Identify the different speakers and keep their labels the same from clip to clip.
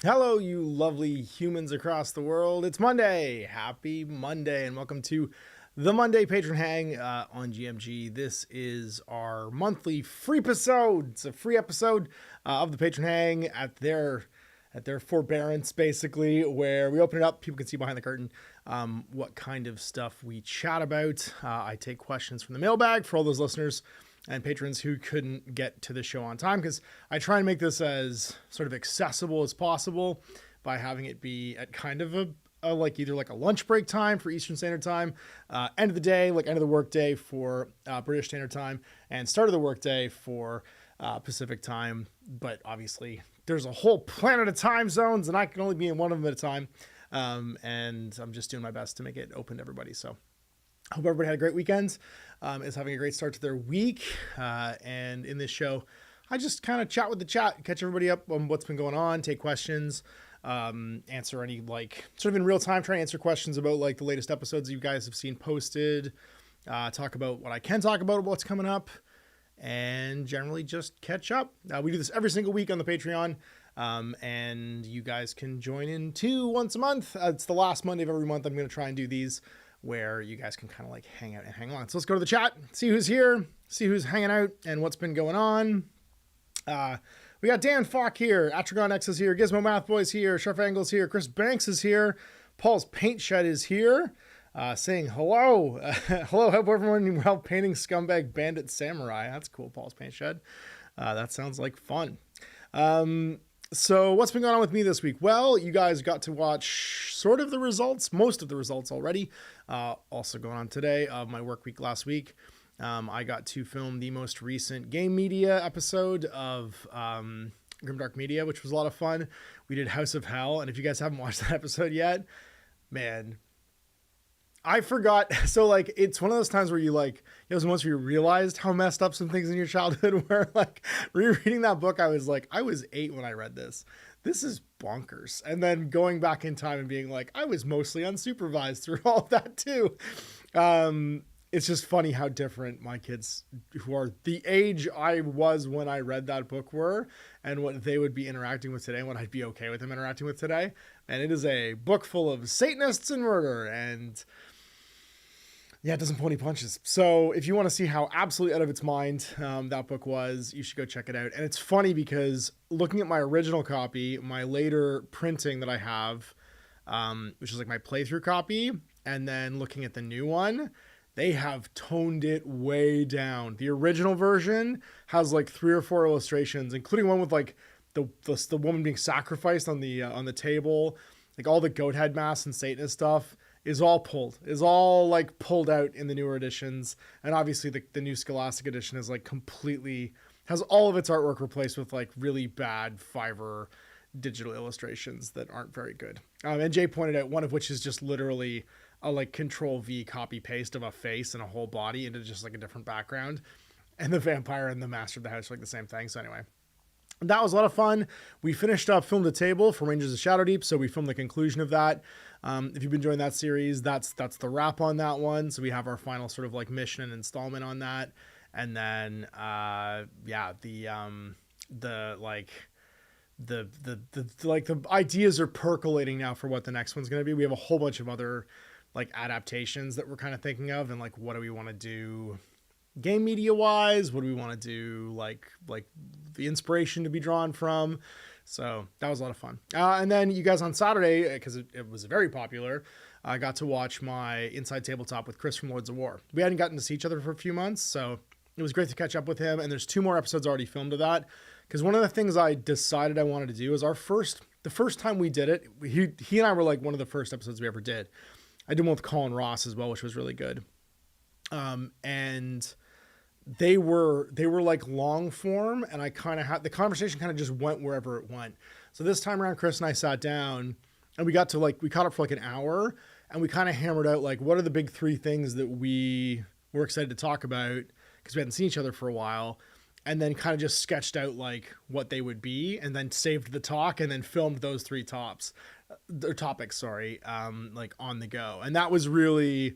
Speaker 1: Hello, you lovely humans across the world. It's Monday. Happy Monday, and welcome to the Monday Patron Hang on GMG. This is our monthly free episode. It's a free episode of the Patron Hang at their forbearance, basically, where we open it up. People can see behind the curtain what kind of stuff we chat about. I take questions from the mailbag for all those listeners and patrons who couldn't get to the show on time, because I try and make this as sort of accessible as possible by having it be at kind of a like either like a lunch break time for Eastern Standard Time, end of the day, like end of the work day for British Standard Time, and start of the work day for Pacific Time. But obviously there's a whole planet of time zones and I can only be in one of them at a time. And I'm just doing my best to make it open to everybody. So I hope everybody had a great weekend, is having a great start to their week. And in this show, I just kind of chat with the chat, catch everybody up on what's been going on, take questions, answer any, like, sort of in real time, try to answer questions about like the latest episodes you guys have seen posted, talk about what I can talk about, what's coming up, and generally just catch up. We do this every single week on the Patreon, and you guys can join in too once a month. It's the last Monday of every month. I'm going to try and do these where you guys can kind of like hang out and hang on. So let's go to the chat, see who's here, see who's hanging out and what's been going on. We got Dan Falk here, Atragon X is here, Gizmo Math Boy's here, Sharp Angles here, Chris Banks is here, Paul's Paint Shed is here, saying hello. Hello, hope everyone well, painting Scumbag Bandit Samurai. That's cool, Paul's Paint Shed. That sounds like fun. So what's been going on with me this week? Well, you guys got to watch sort of the results, most of the results already. Also going on today of my work week last week. I got to film the most recent game media episode of Grimdark Media, which was a lot of fun. We did House of Hell, and if you guys haven't watched that episode yet, man, I forgot. So like, it's one of those times where you like, it was once you realized how messed up some things in your childhood were. Like rereading that book, I was like, I was 8 when I read this. This is bonkers. And then going back in time and being like, I was mostly unsupervised through all of that too. It's just funny how different my kids who are the age I was when I read that book were, and what they would be interacting with today and what I'd be okay with them interacting with today. And it is a book full of Satanists and murder, and yeah, it doesn't pull any punches. So if you want to see how absolutely out of its mind that book was, you should go check it out. And it's funny because looking at my original copy, my later printing that I have, which is like my playthrough copy, and then looking at the new one, they have toned it way down. The original version has like 3 or 4 illustrations, including one with like the woman being sacrificed on the table, like all the goat head masks and Satanist stuff is all pulled out in the newer editions. And obviously the new Scholastic edition is like completely has all of its artwork replaced with like really bad Fiverr digital illustrations that aren't very good. And Jay pointed out one of which is just literally a like Control V copy paste of a face and a whole body into just like a different background. And the vampire and the master of the house are like the same thing. So anyway, that was a lot of fun. We finished up Film the Table for Rangers of Shadow Deep. So we filmed the conclusion of that. If you've been enjoying that series, that's the wrap on that one. So we have our final sort of like mission and installment on that. And then, the ideas are percolating now for what the next one's going to be. We have a whole bunch of other like adaptations that we're kind of thinking of, and like, what do we want to do game media wise? What do we want to do? Like the inspiration to be drawn from. So that was a lot of fun. And then you guys on Saturday, because it was very popular, I got to watch my Inside Tabletop with Chris from Lords of War. We hadn't gotten to see each other for a few months, so it was great to catch up with him. And there's 2 more episodes already filmed of that. Because one of the things I decided I wanted to do is the first time we did it, he and I were like one of the first episodes we ever did. I did one with Colin Ross as well, which was really good. And they were like long form, and I kind of had the conversation kind of just went wherever it went. So this time around, Chris and I sat down and we caught up for like an hour, and we kind of hammered out like, what are the big 3 things that we were excited to talk about, because we hadn't seen each other for a while. And then kind of just sketched out like what they would be, and then saved the talk and then filmed those 3 topics, like on the go. And that was really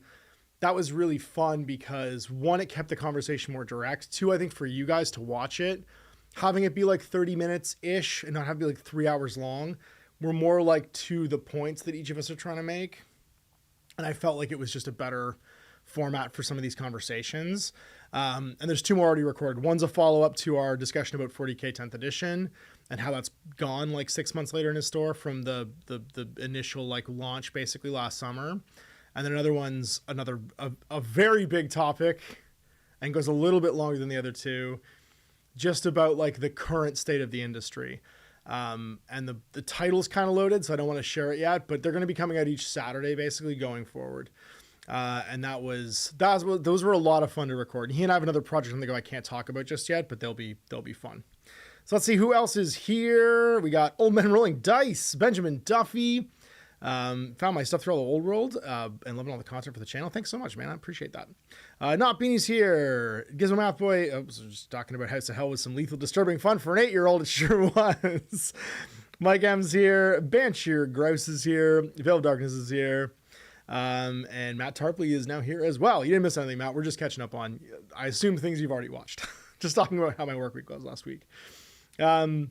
Speaker 1: fun because 1, it kept the conversation more direct. 2, I think for you guys to watch it, having it be like 30 minutes ish and not have it be like 3 hours long were more like to the points that each of us are trying to make. And I felt like it was just a better format for some of these conversations. And there's 2 more already recorded. One's a follow-up to our discussion about 40K 10th edition and how that's gone like 6 months later in his store from the initial like launch basically last summer. And then another one's a very big topic and goes a little bit longer than the other 2, just about like the current state of the industry. And the title's kind of loaded, so I don't want to share it yet, but they're going to be coming out each Saturday basically going forward. And those were a lot of fun to record. He and I have another project on the go I can't talk about just yet, but they'll be fun. So let's see who else is here. We got Old Men Rolling Dice, Benjamin Duffy. Found my stuff through all the old world, and loving all the content for the channel. Thanks so much, man. I appreciate that. Not Beanie's here. Gizmo Math Boy. I was just talking about House of Hell with some lethal, disturbing fun for an 8-year-old. It sure was. Mike M's here. Banshir Grouse is here. Veil of Darkness is here. And Matt Tarpley is now here as well. You didn't miss anything, Matt. We're just catching up on, I assume, things you've already watched. Just talking about how my work week was last week. Atragon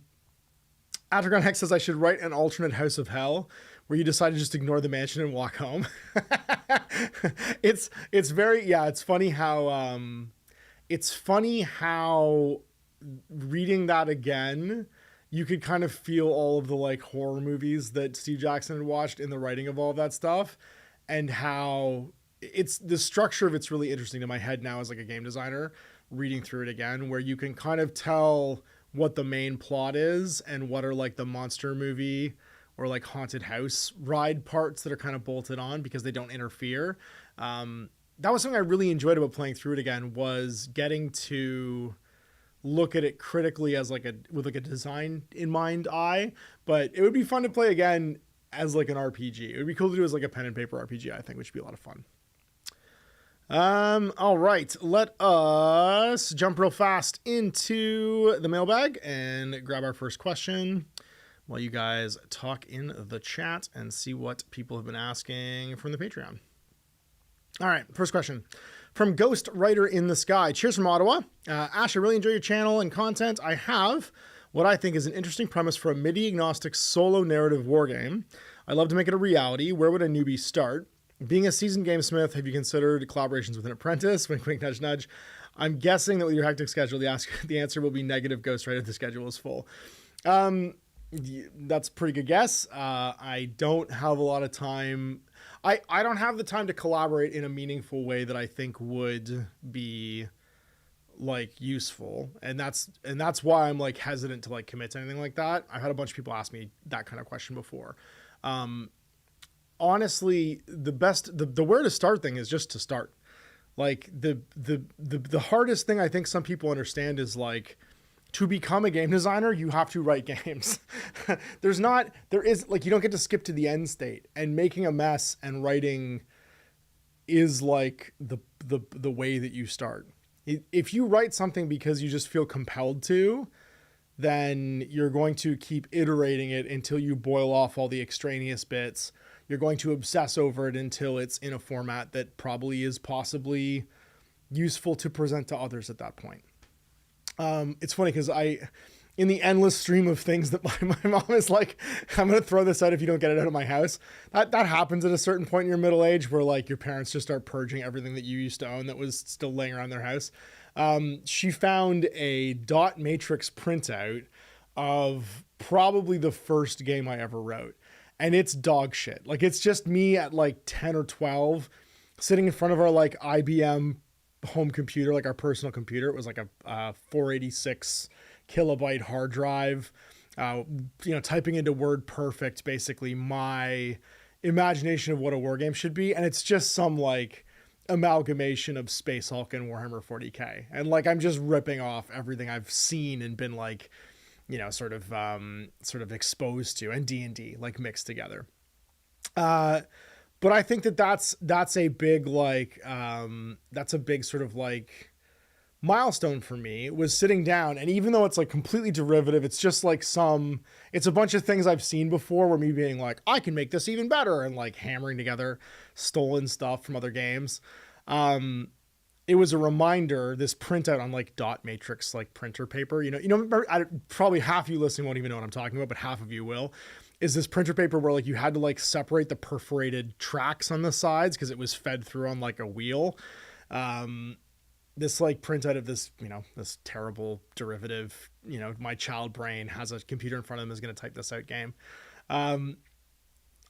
Speaker 1: Hex says I should write an alternate House of Hell where you decide to just ignore the mansion and walk home. It's funny how reading that again, you could kind of feel all of the like horror movies that Steve Jackson had watched in the writing of all of that stuff, and how it's the structure of it's really interesting to my head now as like a game designer reading through it again, where you can kind of tell what the main plot is and what are like the monster movie or like haunted house ride parts that are kind of bolted on because they don't interfere. That was something I really enjoyed about playing through it again, was getting to look at it critically as like with a design in mind eye, but it would be fun to play again as like an RPG. It would be cool to do as like a pen and paper RPG, I think, which would be a lot of fun. All right, let us jump real fast into the mailbag and grab our first question while you guys talk in the chat and see what people have been asking from the Patreon. All right, first question from Ghost Writer in the Sky. Cheers from Ottawa. Ash, I really enjoy your channel and content. I have what I think is an interesting premise for a MIDI-agnostic solo narrative wargame. I'd love to make it a reality. Where would a newbie start? Being a seasoned gamesmith, have you considered collaborations with an apprentice? Wink, wink, nudge, nudge. I'm guessing that with your hectic schedule, the answer will be negative. Ghost Writer, the schedule is full. That's a pretty good guess. I don't have a lot of time. I don't have the time to collaborate in a meaningful way that I think would be like useful. And that's why I'm like hesitant to like commit to anything like that. I've had a bunch of people ask me that kind of question before. Honestly, the where to start thing is just to start. Like the hardest thing I think some people understand is like, to become a game designer, you have to write games. There is like, you don't get to skip to the end state, and making a mess and writing is like the way that you start. If you write something because you just feel compelled to, then you're going to keep iterating it until you boil off all the extraneous bits. You're going to obsess over it until it's in a format that probably is possibly useful to present to others at that point. It's funny because in the endless stream of things that my mom is like, I'm going to throw this out if you don't get it out of my house. That happens at a certain point in your middle age where like your parents just start purging everything that you used to own that was still laying around their house. She found a dot matrix printout of probably the first game I ever wrote. And it's dog shit. Like, it's just me at like 10 or 12 sitting in front of our like IBM home computer, like our personal computer. It was like a 486 kilobyte hard drive, typing into WordPerfect, basically my imagination of what a war game should be. And it's just some like amalgamation of Space Hulk and Warhammer 40K. And like, I'm just ripping off everything I've seen and been like, sort of exposed to, and D&D like mixed together. But I think that's a big like that's a big sort of like milestone for me, was sitting down, and even though it's like completely derivative, it's just like it's a bunch of things I've seen before, where me being like, I can make this even better, and like hammering together stolen stuff from other games. It was a reminder, this printout on like dot matrix like printer paper, probably half of you listening won't even know what I'm talking about, but half of you will. is this printer paper where like you had to like separate the perforated tracks on the sides because it was fed through on like a wheel. This like printout of this, you know, this terrible derivative, you know, my child brain has a computer in front of them is going to type this out game.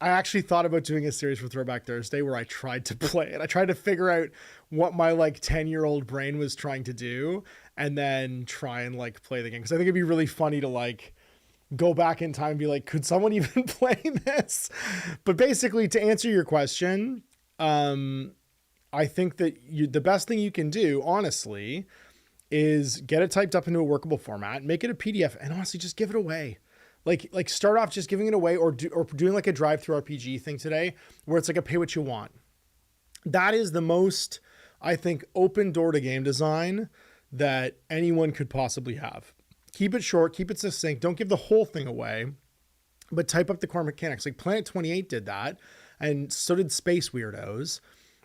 Speaker 1: I actually thought about doing a series for Throwback Thursday where I tried to play it. I tried to figure out what my like 10-year-old brain was trying to do and then try and like play the game. Cause I think it'd be really funny to like go back in time and be like, could someone even play this? But basically to answer your question, I think that the best thing you can do, honestly, is get it typed up into a workable format, make it a PDF, and honestly just give it away. Like start off just giving it away or doing like a drive-through RPG thing today where it's like a pay what you want. That is the most, I think, open door to game design that anyone could possibly have. Keep it short, keep it succinct. Don't give the whole thing away, but type up the core mechanics. Like Planet 28 did that, and so did Space Weirdos.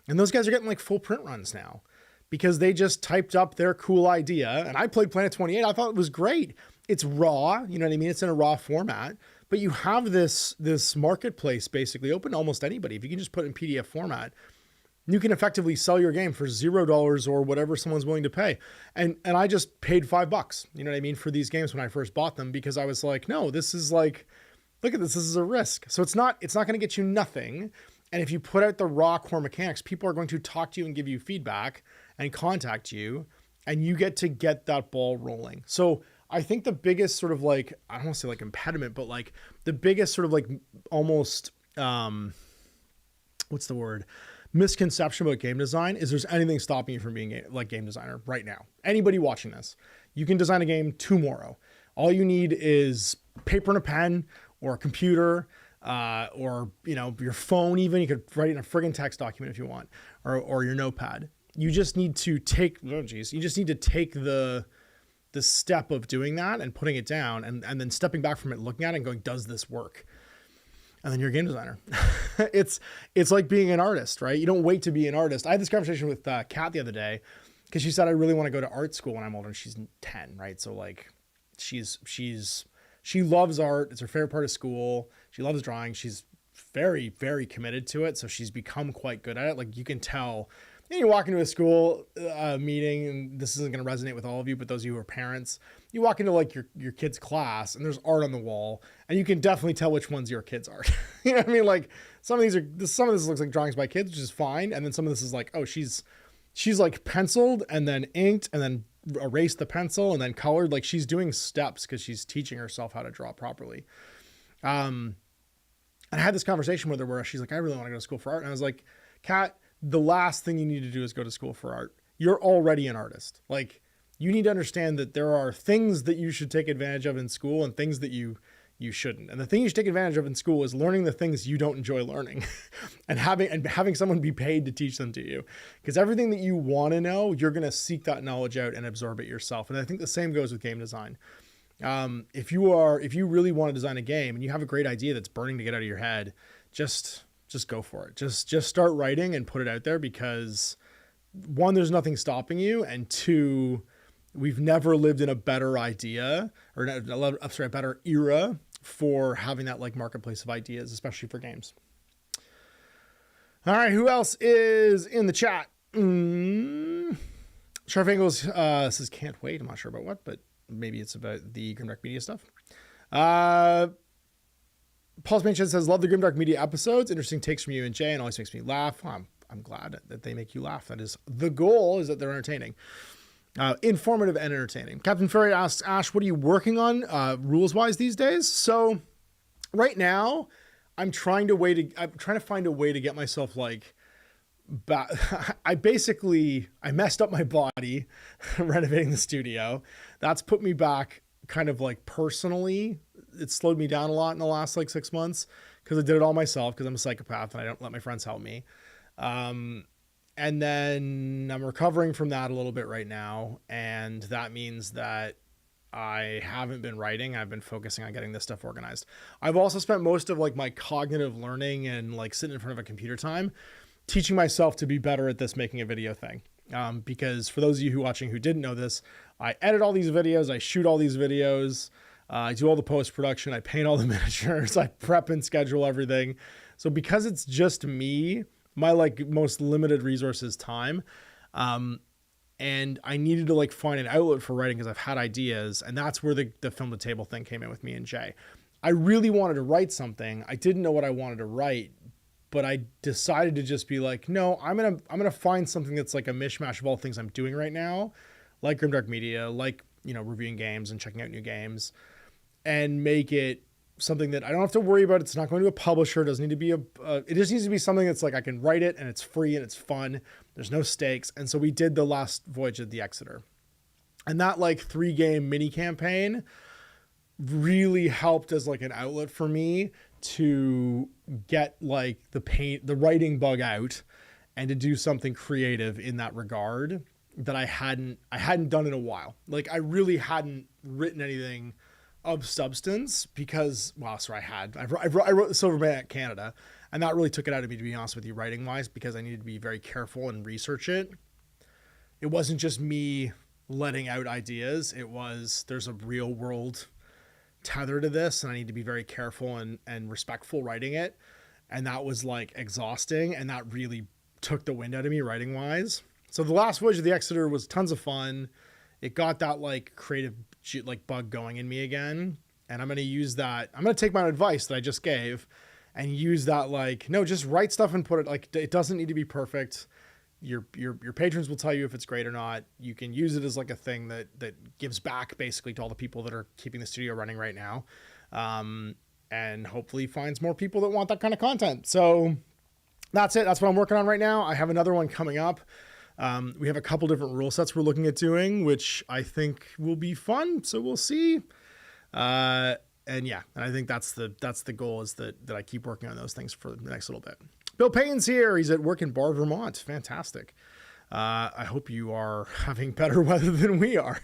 Speaker 1: And those guys are getting like full print runs now because they just typed up their cool idea. And I played Planet 28. I thought it was great. It's raw, you know what I mean? It's in a raw format, but you have this marketplace basically open to almost anybody. If you can just put it in PDF format, you can effectively sell your game for $0 or whatever someone's willing to pay. And I just paid $5, you know what I mean, for these games when I first bought them, because I was like, no, this is like, look at this. This is a risk. So it's not going to get you nothing. And if you put out the raw core mechanics, people are going to talk to you and give you feedback and contact you, and you get to get that ball rolling. So I think the biggest sort of like, I don't want to say like impediment, but like the biggest sort of like almost, what's the word? Misconception about game design is there's anything stopping you from being like game designer right now. Anybody watching this, you can design a game tomorrow. All you need is paper and a pen or a computer, or, you know, your phone. Even you could write in a friggin' text document if you want, or your notepad. You just need to take, you just need to take the step of doing that and putting it down and then stepping back from it, looking at it and going, does this work? And then you're a game designer. It's like being an artist, right? You don't wait to be an artist. I had this conversation with Kat the other day because she said, I really want to go to art school when I'm older. And she's 10, right? So like she loves art. It's her favorite part of school. She loves drawing. She's very, very committed to it. So she's become quite good at it. Like you can tell. And you walk into a school meeting, and this isn't going to resonate with all of you, but those of you who are parents, you walk into like your kid's class and there's art on the wall, and you can definitely tell which one's your kid's art. You know what I mean? Like some of this looks like drawings by kids, which is fine. And then some of this is like, oh, she's like penciled and then inked and then erased the pencil and then colored. Like she's doing steps because she's teaching herself how to draw properly. And I had this conversation with her where she's like, I really want to go to school for art. And I was like, Kat, the last thing you need to do is go to school for art. You're already an artist. Like you need to understand that there are things that you should take advantage of in school and things that you shouldn't. And the thing you should take advantage of in school is learning the things you don't enjoy learning and having someone be paid to teach them to you. Because everything that you want to know, you're going to seek that knowledge out and absorb it yourself. And I think the same goes with game design. If you really want to design a game and you have a great idea that's burning to get out of your head, just go for it. Just start writing and put it out there, because one, there's nothing stopping you. And two, we've never lived in a better idea or a better era for having that like marketplace of ideas, especially for games. All right. Who else is in the chat? Sharfangles says, can't wait. I'm not sure about what, but maybe it's about the Grimdark Media stuff. Paul Spain says, love the Grimdark Media episodes. Interesting takes from you and Jay, and always makes me laugh. I'm glad that they make you laugh. That is the goal, is that they're entertaining. Informative and entertaining. Captain Furry asks, Ash, what are you working on rules-wise these days? So right now, I'm trying to find a way to get myself like I messed up my body renovating the studio. That's put me back kind of like personally. It slowed me down a lot in the last like 6 months because I did it all myself because I'm a psychopath and I don't let my friends help me. And then I'm recovering from that a little bit right now. And that means that I haven't been writing. I've been focusing on getting this stuff organized. I've also spent most of like my cognitive learning and like sitting in front of a computer time teaching myself to be better at this making a video thing. Because for those of you watching who didn't know this, I edit all these videos, I shoot all these videos. I do all the post-production. I paint all the miniatures. I prep and schedule everything. So because it's just me, my like most limited resource is time. And I needed to like find an outlet for writing because I've had ideas. And that's where the film to table thing came in with me and Jay. I really wanted to write something. I didn't know what I wanted to write, but I decided to just be like, no, I'm going to find something that's like a mishmash of all things I'm doing right now, like Grimdark Media, like, you know, reviewing games and checking out new games, and make it something that I don't have to worry about. It's not going to a publisher. It doesn't need to be it just needs to be something that's like, I can write it and it's free and it's fun. There's no stakes. And so we did the last Voyage of the Exeter, and that like 3-game mini campaign really helped as like an outlet for me to get like the writing bug out and to do something creative in that regard that I hadn't done in a while. Like I really hadn't written anything of substance because, well, sorry, I wrote the Silver Band Canada, and that really took it out of me, to be honest with you, writing wise, because I needed to be very careful and research it. It wasn't just me letting out ideas. It was, there's a real world tether to this, and I need to be very careful and respectful writing it. And that was like exhausting, and that really took the wind out of me writing wise. So the last Voyage of the Exeter was tons of fun. It got that like creative like bug going in me again. And I'm going to use that. I'm going to take my advice that I just gave and use that, like, no, just write stuff and put it, like, it doesn't need to be perfect. Your patrons will tell you if it's great or not. You can use it as like a thing that gives back basically to all the people that are keeping the studio running right now. And hopefully finds more people that want that kind of content. So that's it. That's what I'm working on right now. I have another one coming up. We have a couple different rule sets we're looking at doing, which I think will be fun. So we'll see. And yeah, and I think that's the goal, is that I keep working on those things for the next little bit. Bill Payne's here. He's at work in Bar, Vermont. Fantastic. I hope you are having better weather than we are.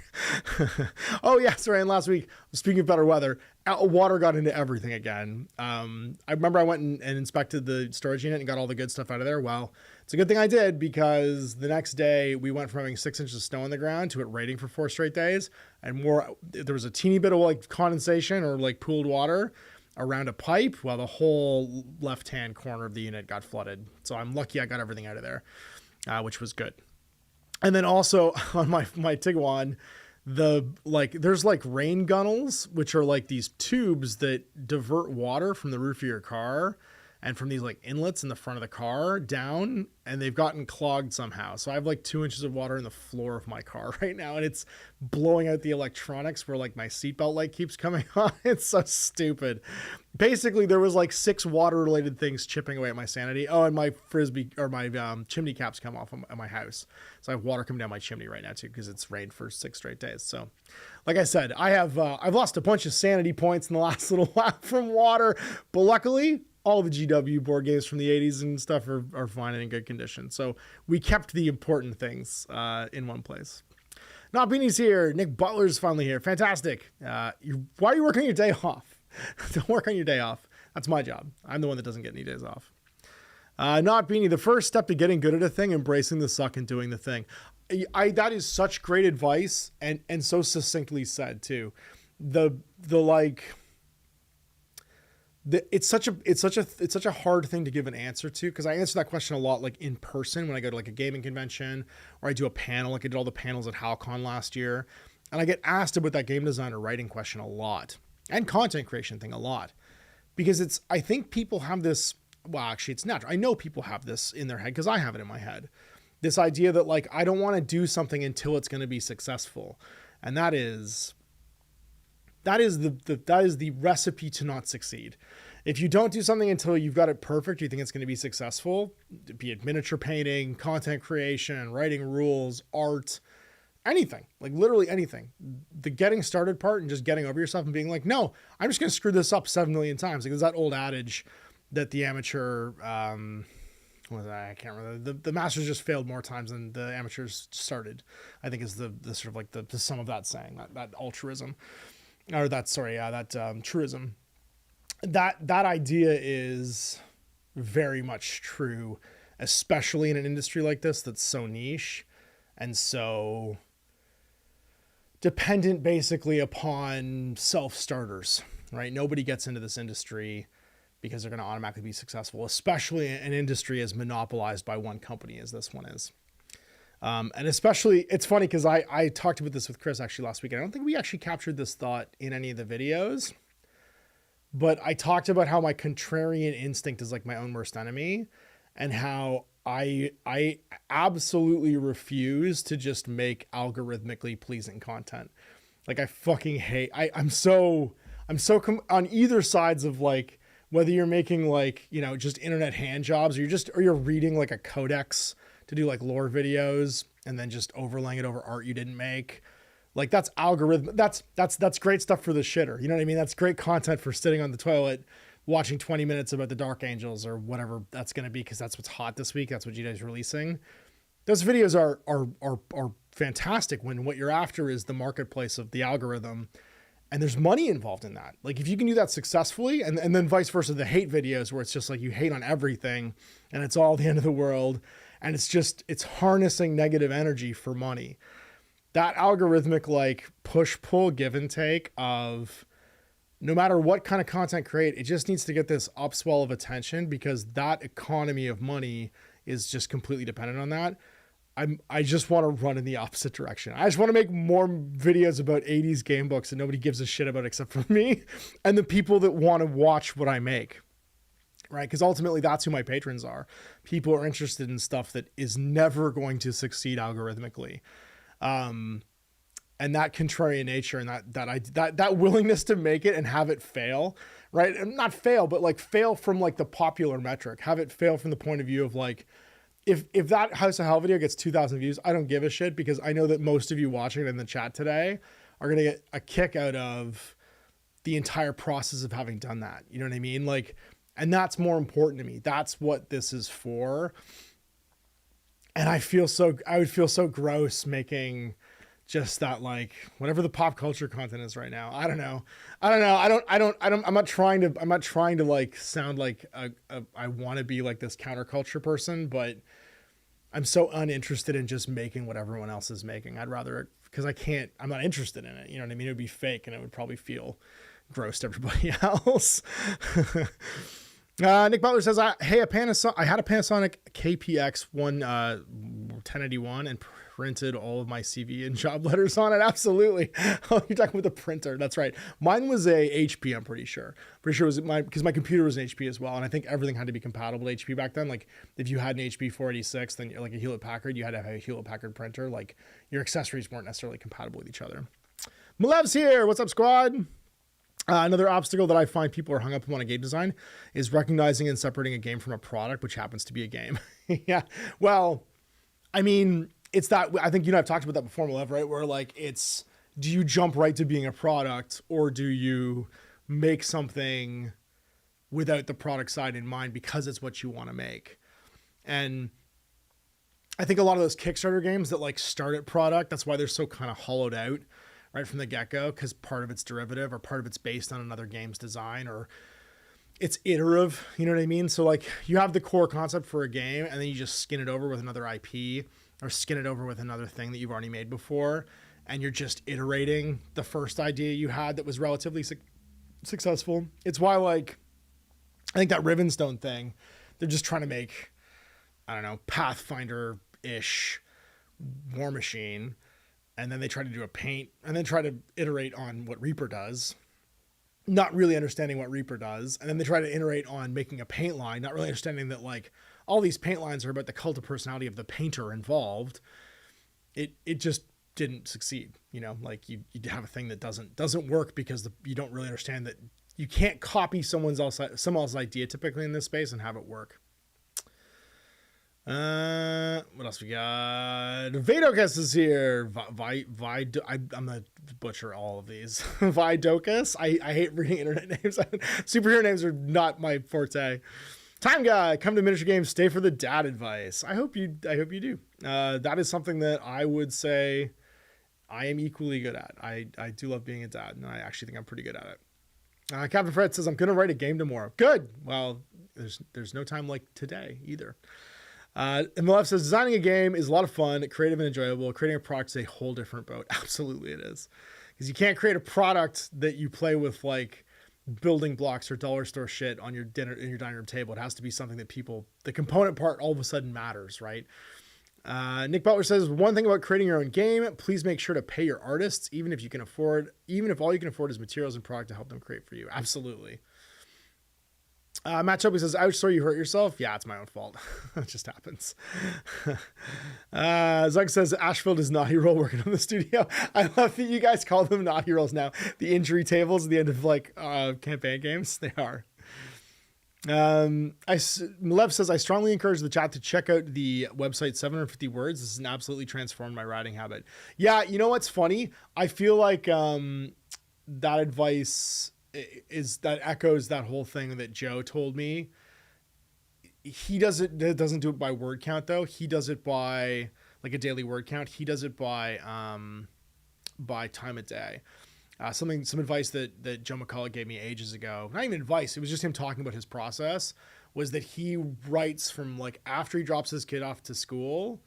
Speaker 1: Oh yeah, sorry. And last week, speaking of better weather, water got into everything again. I remember I went and inspected the storage unit and got all the good stuff out of there. Well, it's a good thing I did, because the next day we went from having 6 inches of snow on the ground to it raining for 4 straight days, and there was a teeny bit of like condensation or like pooled water around a pipe, while the whole left-hand corner of the unit got flooded. So I'm lucky I got everything out of there. Which was good. And then also on my Tiguan, there's like rain gunnels, which are like these tubes that divert water from the roof of your car and from these like inlets in the front of the car down, and they've gotten clogged somehow. So I have like 2 inches of water in the floor of my car right now, and it's blowing out the electronics where like my seatbelt light keeps coming on. It's so stupid. Basically, there was like 6 water-related things chipping away at my sanity. Oh, and my frisbee or my chimney caps come off at my house. So I have water coming down my chimney right now too, because it's rained for 6 straight days. So, like I said, I've lost a bunch of sanity points in the last little while from water, but luckily all the GW board games from the 80s and stuff are fine and in good condition. So we kept the important things in one place. Not Beanie's here. Nick Butler's finally here. Fantastic. Why are you working your day off? Don't work on your day off. That's my job. I'm the one that doesn't get any days off. Not Beanie. The first step to getting good at a thing, embracing the suck and doing the thing. That is such great advice, and so succinctly said too. It's such a hard thing to give an answer to, because I answer that question a lot like in person when I go to like a gaming convention, or I do a panel, like I did all the panels at HowlCon last year, and I get asked about that game design or writing question a lot, and content creation thing a lot, because I think people have this, well, actually it's natural. I know people have this in their head, because I have it in my head, this idea that like, I don't want to do something until it's going to be successful. And that is the recipe to not succeed. If you don't do something until you've got it perfect, you think it's going to be successful, be it miniature painting, content creation, writing rules, art, anything, like literally anything. The getting started part and just getting over yourself and being like, no, I'm just going to screw this up 7 million times. Like there's that old adage that the amateur, I can't remember. The masters just failed more times than the amateurs started, I think is the sort of like the sum of that saying, that altruism. Or truism. That idea is very much true, especially in an industry like this that's so niche and so dependent basically upon self-starters, right? Nobody gets into this industry because they're going to automatically be successful, especially an industry as monopolized by one company as this one is. And especially, it's funny because I talked about this with Chris actually last week. I don't think we actually captured this thought in any of the videos, but I talked about how my contrarian instinct is like my own worst enemy, and how I absolutely refuse to just make algorithmically pleasing content. Like I fucking hate, I'm so on either sides of like, whether you're making like, you know, just internet hand jobs, or you're reading like a codex to do like lore videos and then just overlaying it over art you didn't make. Like that's algorithm. That's great stuff for the shitter. You know what I mean? That's great content for sitting on the toilet, watching 20 minutes about the Dark Angels or whatever that's going to be, because that's what's hot this week. That's what you guys are releasing. Those videos are fantastic when what you're after is the marketplace of the algorithm. And there's money involved in that. Like if you can do that successfully, and then vice versa, the hate videos where it's just like you hate on everything and it's all the end of the world. And it's harnessing negative energy for money. That algorithmic like push, pull, give and take of no matter what kind of content create, it just needs to get this upswell of attention, because that economy of money is just completely dependent on that. I just want to run in the opposite direction. I just want to make more videos about 80s game books that nobody gives a shit about except for me and the people that want to watch what I make, right? Because ultimately that's who my patrons are. People are interested in stuff that is never going to succeed algorithmically. And that contrarian nature and that willingness to make it and have it fail, right? And not fail, but like fail from like the popular metric, have it fail from the point of view of like, if that House of Hell video gets 2,000 views, I don't give a shit, because I know that most of you watching it in the chat today are going to get a kick out of the entire process of having done that. You know what I mean? Like, and that's more important to me. That's what this is for. And I would feel so gross making just that, like, whatever the pop culture content is right now. I don't know. I'm not trying to like sound like I want to be like this counterculture person, but I'm so uninterested in just making what everyone else is making. I'd rather, because I'm not interested in it. You know what I mean? It would be fake and it would probably feel gross to everybody else. Nick Butler says, I had a Panasonic KPX 1081 and printed all of my CV and job letters on it. Absolutely. Oh, you're talking about the printer. That's right. Mine was a HP, I'm pretty sure. Pretty sure it was because my computer was an HP as well. And I think everything had to be compatible to HP back then. Like if you had an HP 486, then like a Hewlett Packard, you had to have a Hewlett Packard printer. Like your accessories weren't necessarily compatible with each other. Malev's here. What's up, squad? Another obstacle that I find people are hung up on in game design is recognizing and separating a game from a product, which happens to be a game. Yeah. Well, I mean, it's that, I think you and I've talked about that before, Malev, right? Where like, do you jump right to being a product, or do you make something without the product side in mind because it's what you want to make? And I think a lot of those Kickstarter games that like start at product, that's why they're so kind of hollowed out right from the get-go, because part of it's derivative or part of it's based on another game's design, or it's iterative, you know what I mean? So like you have the core concept for a game and then you just skin it over with another IP or skin it over with another thing that you've already made before, and you're just iterating the first idea you had that was relatively successful. It's why, like, I think that Rivenstone thing, they're just trying to make, I don't know, Pathfinder-ish War Machine, and then they try to do a paint and then try to iterate on what Reaper does, not really understanding what Reaper does. And then they try to iterate on making a paint line, not really understanding that like all these paint lines are about the cult of personality of the painter involved. It just didn't succeed. You know, like you have a thing that doesn't work because you don't really understand that you can't copy someone else's idea typically in this space and have it work. What else we got? Vadokus is here. I'm gonna butcher all of these. Vidokus. I hate reading internet names. Superhero names are not my forte. Time Guy, come to miniature games, stay for the dad advice. I hope you do. That is something that I would say I am equally good at. I do love being a dad, and I actually think I'm pretty good at it. Captain Fred says, I'm gonna write a game tomorrow. Good. Well, there's no time like today either. And the left says, designing a game is a lot of fun, creative and enjoyable. Creating a product is a whole different boat. Absolutely it is. Because you can't create a product that you play with like building blocks or dollar store shit on your dining room table. It has to be something that the component part all of a sudden matters, right? Nick Butler says, one thing about creating your own game, please make sure to pay your artists, even if all you can afford is materials and product to help them create for you. Absolutely. Matt Chubby says, ouch, sorry you hurt yourself. Yeah, it's my own fault. It just happens. Zug says, Ashfield is naughty roll working on the studio. I love that you guys call them naughty rolls now. The injury tables at the end of like campaign games, they are. Malev says, I strongly encourage the chat to check out the website 750 Words. This has absolutely transformed my writing habit. Yeah, you know what's funny? I feel like that advice that echoes that whole thing that Joe told me. He doesn't do it by word count though. He does it by like a daily word count. He does it by time of day. Some advice that Joe McCullough gave me ages ago, not even advice, it was just him talking about his process, was that he writes from like after he drops his kid off to school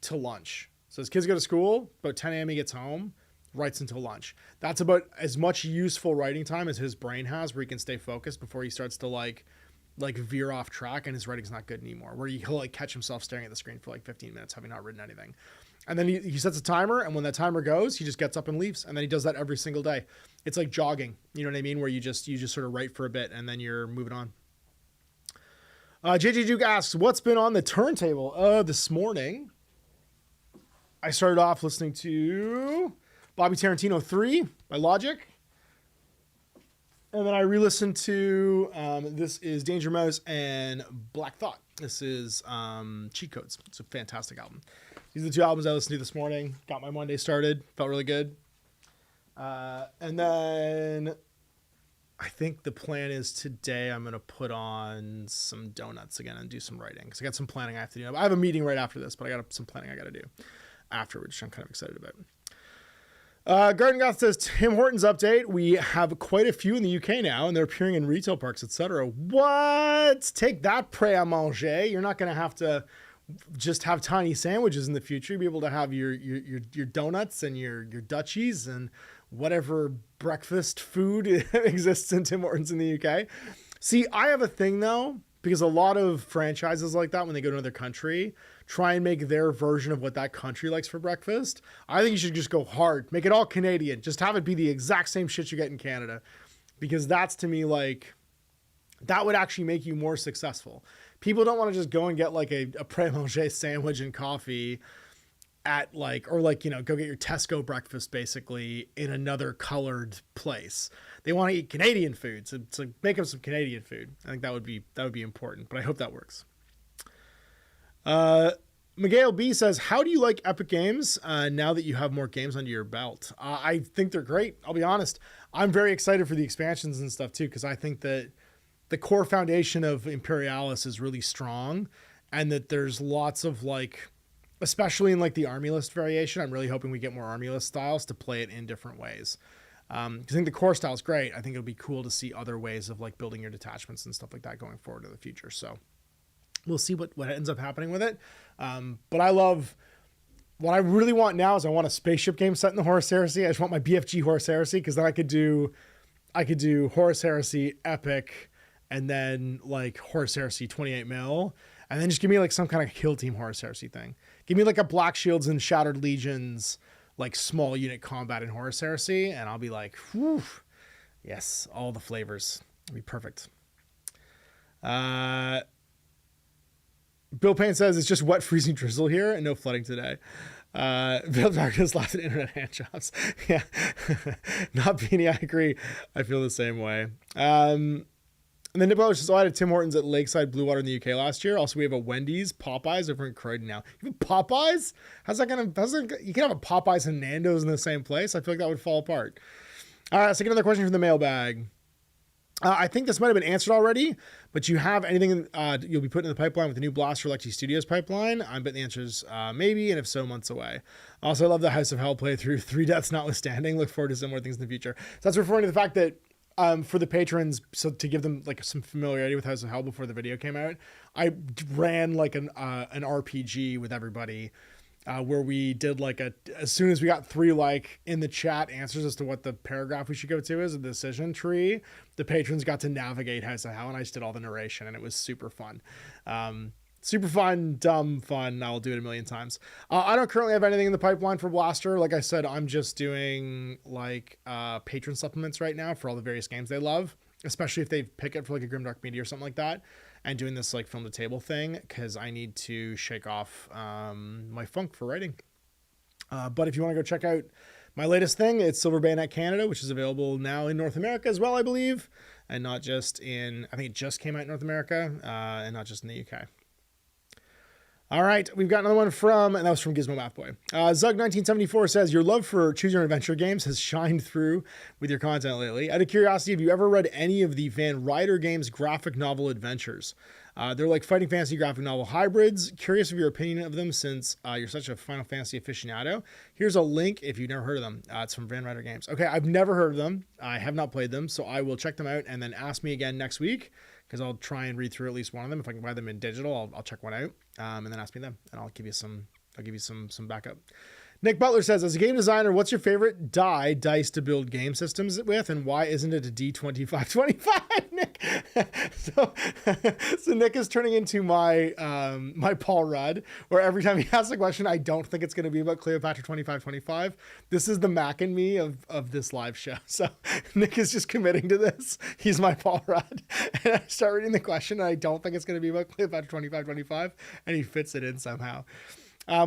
Speaker 1: to lunch. So his kids go to school, about 10 a.m. he gets home, writes until lunch. That's about as much useful writing time as his brain has, where he can stay focused before he starts to like veer off track and his writing's not good anymore, where he'll like catch himself staring at the screen for like 15 minutes having not written anything. And then he sets a timer, and when that timer goes, he just gets up and leaves. And then he does that every single day. It's like jogging, you know what I mean? Where you just sort of write for a bit and then you're moving on. JJ Duke asks, what's been on the turntable? This morning, I started off listening to Bobby Tarantino 3 by Logic. And then I re-listened to, this is Danger Mouse and Black Thought. This is Cheat Codes. It's a fantastic album. These are the two albums I listened to this morning. Got my Monday started. Felt really good. And then I think the plan is today I'm going to put on some donuts again and do some writing. Because I got some planning I have to do. I have a meeting right after this, but I got some planning I got to do afterwards, which I'm kind of excited about. Garden Goth says, Tim Hortons update. We have quite a few in the UK now, and they're appearing in retail parks, etc. What? Take that, prêt-à-manger. You're not going to have to just have tiny sandwiches in the future. You'll be able to have your donuts and your Dutchies and whatever breakfast food exists in Tim Hortons in the UK. See, I have a thing though, because a lot of franchises like that, when they go to another country, try and make their version of what that country likes for breakfast. I think you should just go hard, make it all Canadian. Just have it be the exact same shit you get in Canada, because that's, to me, like, that would actually make you more successful. People don't want to just go and get like a prêt-à-manger sandwich and coffee at like, or like, you know, go get your Tesco breakfast basically in another colored place. They want to eat Canadian food. So make up some Canadian food. I think that would be important, but I hope that works. Miguel B says, how do you like Epic Games now that you have more games under your belt? I think they're great. I'll be honest. I'm very excited for the expansions and stuff too, because I think that the core foundation of Imperialis is really strong, and that there's lots of like, especially in like the army list variation, I'm really hoping we get more army list styles to play it in different ways. I think the core style is great. I think it'll be cool to see other ways of like building your detachments and stuff like that going forward in the future. So we'll see what ends up happening with it. But what I really want now is I want a spaceship game set in the Horus Heresy. I just want my BFG Horus Heresy, because then I could do Horus Heresy Epic, and then like Horus Heresy 28 mil, and then just give me like some kind of kill team Horus Heresy thing. Give me like a Black Shields and Shattered Legions, like small unit combat in Horus Heresy, and I'll be like, whew, yes, all the flavors. It'll be perfect. Bill Payne says, it's just wet freezing drizzle here and no flooding today. Bill Darkness laughs at internet hand jobs. Yeah. Not Beanie, I agree. I feel the same way. And then Nippo says, I had a Tim Hortons at Lakeside Bluewater in the UK last year. Also, we have a Wendy's, Popeyes over in Croydon now. You have Popeyes? You can have a Popeyes and Nando's in the same place? I feel like that would fall apart. All right, let's take another question from the mailbag. I think this might have been answered already, but you have anything you'll be putting in the pipeline with the new Blaster Lexi Studios pipeline? I bet the answer is maybe, and if so, months away. Also, I love the House of Hell playthrough, 3 deaths notwithstanding. Look forward to similar things in the future. So that's referring to the fact that For the patrons, so to give them like some familiarity with House of Hell before the video came out, I ran like an RPG with everybody, where we did like as soon as we got 3 like in the chat answers as to what the paragraph we should go to is a decision tree, the patrons got to navigate House of Hell, and I just did all the narration, and it was super fun. Super fun, dumb fun. I'll do it a million times. I don't currently have anything in the pipeline for Blaster. Like I said, I'm just doing like patron supplements right now for all the various games they love, especially if they pick it for like a Grimdark Media or something like that, and doing this like film to table thing because I need to shake off my funk for writing. But if you want to go check out my latest thing, it's Silver Bayonet Canada, which is available now in North America as well, I believe, and not just in, I think it just came out in North America and not just in the UK. All right, we've got another one and that was from Gizmo Math Boy. Zug1974 says, your love for choose your own adventure games has shined through with your content lately. Out of curiosity, have you ever read any of the Van Ryder Games graphic novel adventures? They're like fighting fantasy graphic novel hybrids. Curious of your opinion of them since you're such a Final Fantasy aficionado. Here's a link if you've never heard of them. It's from Van Ryder Games. Okay, I've never heard of them. I have not played them, so I will check them out and then ask me again next week, because I'll try and read through at least one of them. If I can buy them in digital, I'll check one out, and then ask me them, and I'll give you some backup. Nick Butler says, as a game designer, what's your favorite dice to build game systems with, and why isn't it a D2525, Nick? so Nick is turning into my my Paul Rudd, where every time he asks a question, I don't think it's going to be about Cleopatra 2525. This is the Mac and me of this live show. So Nick is just committing to this. He's my Paul Rudd. And I start reading the question, and I don't think it's going to be about Cleopatra 2525, and he fits it in somehow.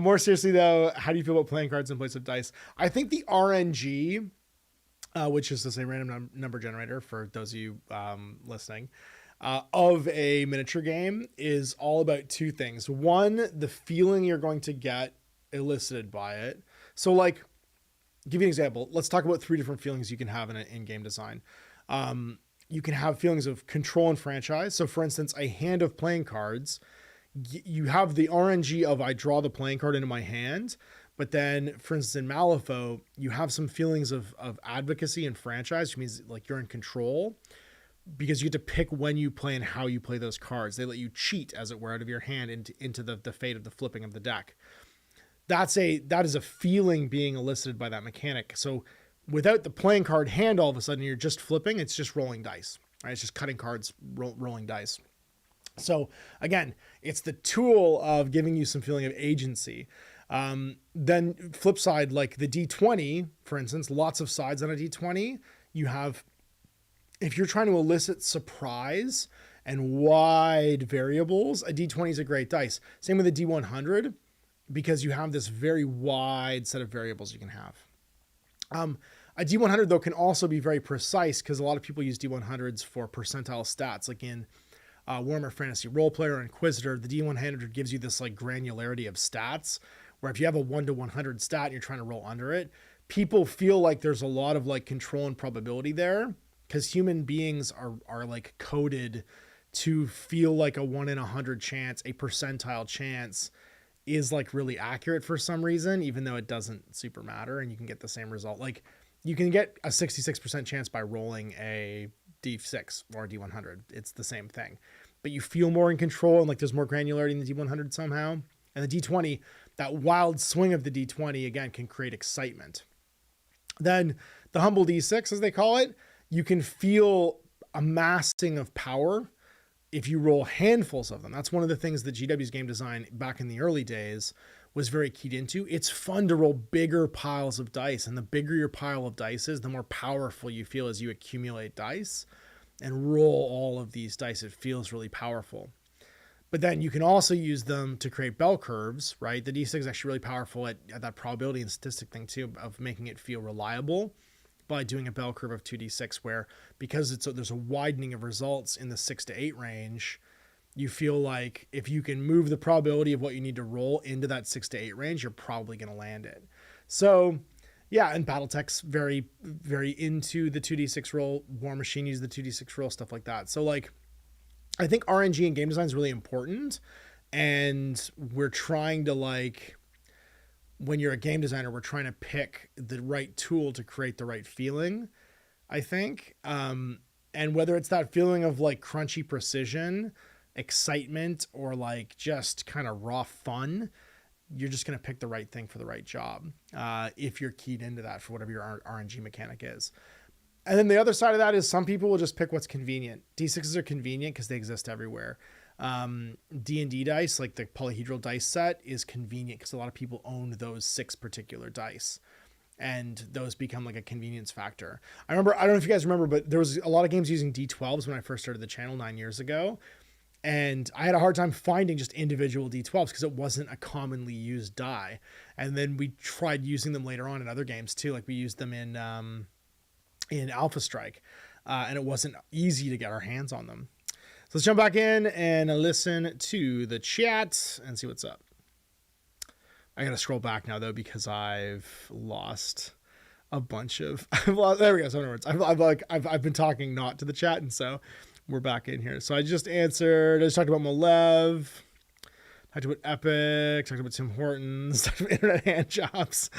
Speaker 1: More seriously, though, how do you feel about playing cards in place of dice? I think the RNG, which is to say random number generator for those of you listening, of a miniature game is all about 2 things. One, the feeling you're going to get elicited by it. So, like, give you an example. Let's talk about 3 different feelings you can have in game design. You can have feelings of control and franchise. So, for instance, a hand of playing cards, you have the RNG of I draw the playing card into my hand, but then, for instance, in Malifaux, you have some feelings of advocacy and franchise, which means like you're in control because you get to pick when you play and how you play those cards. They let you cheat, as it were, out of your hand into the fate of the flipping of the deck. That is a feeling being elicited by that mechanic. So without the playing card hand, all of a sudden you're just flipping. It's just rolling dice, right? It's just cutting cards, rolling dice. So again, it's the tool of giving you some feeling of agency. Then flip side, like the D20, for instance, lots of sides on a D20. You have, if you're trying to elicit surprise and wide variables, a D20 is a great dice. Same with a D100, because you have this very wide set of variables you can have. A D100, though, can also be very precise, because a lot of people use D100s for percentile stats, like in Warhammer Fantasy Roleplayer or Inquisitor. The D100 gives you this like granularity of stats, where if you have a 1 to 100 stat and you're trying to roll under it, people feel like there's a lot of like control and probability there, because human beings are like coded to feel like a 1 in 100 chance, a percentile chance is like really accurate for some reason, even though it doesn't super matter, and you can get the same result. Like you can get a 66% chance by rolling a D6 or a D100. It's the same thing, but you feel more in control, and like there's more granularity in the D100 somehow. And the D20, that wild swing of the D20 again can create excitement. Then the humble D6, as they call it, you can feel a massing of power if you roll handfuls of them. That's one of the things that GW's game design back in the early days was very keyed into. It's fun to roll bigger piles of dice, and the bigger your pile of dice is, the more powerful you feel as you accumulate dice and roll all of these dice. It feels really powerful. But then you can also use them to create bell curves, right? The D6 is actually really powerful at that probability and statistic thing too, of making it feel reliable by doing a bell curve of 2d6, where because there's a widening of results in the 6 to 8 range, you feel like if you can move the probability of what you need to roll into that 6 to 8 range, you're probably going to land it. So yeah, and Battletech's very, very into the 2d6 roll. War Machine uses the 2d6 roll, stuff like that. So like, I think RNG in game design is really important, and we're trying to like, when you're a game designer, we're trying to pick the right tool to create the right feeling. I think. And whether it's that feeling of like crunchy precision, excitement, or like just kind of raw fun, you're just going to pick the right thing for the right job. If you're keyed into that for whatever your RNG mechanic is. And then the other side of that is some people will just pick what's convenient. D6s are convenient because they exist everywhere. D&D dice, like the polyhedral dice set, is convenient because a lot of people own those 6 particular dice. And those become like a convenience factor. I don't know if you guys remember, but there was a lot of games using D12s when I first started the channel 9 years ago. And I had a hard time finding just individual D12s because it wasn't a commonly used die. And then we tried using them later on in other games too. Like we used them in Alpha Strike, and it wasn't easy to get our hands on them. So let's jump back in and listen to the chat and see what's up. I got to scroll back now though, because I've lost a bunch of, there we go. So in other words, I've been talking not to the chat. And so we're back in here. So I just talked about Malev, talked about Epic, talked about Tim Hortons, talked about internet hand jobs.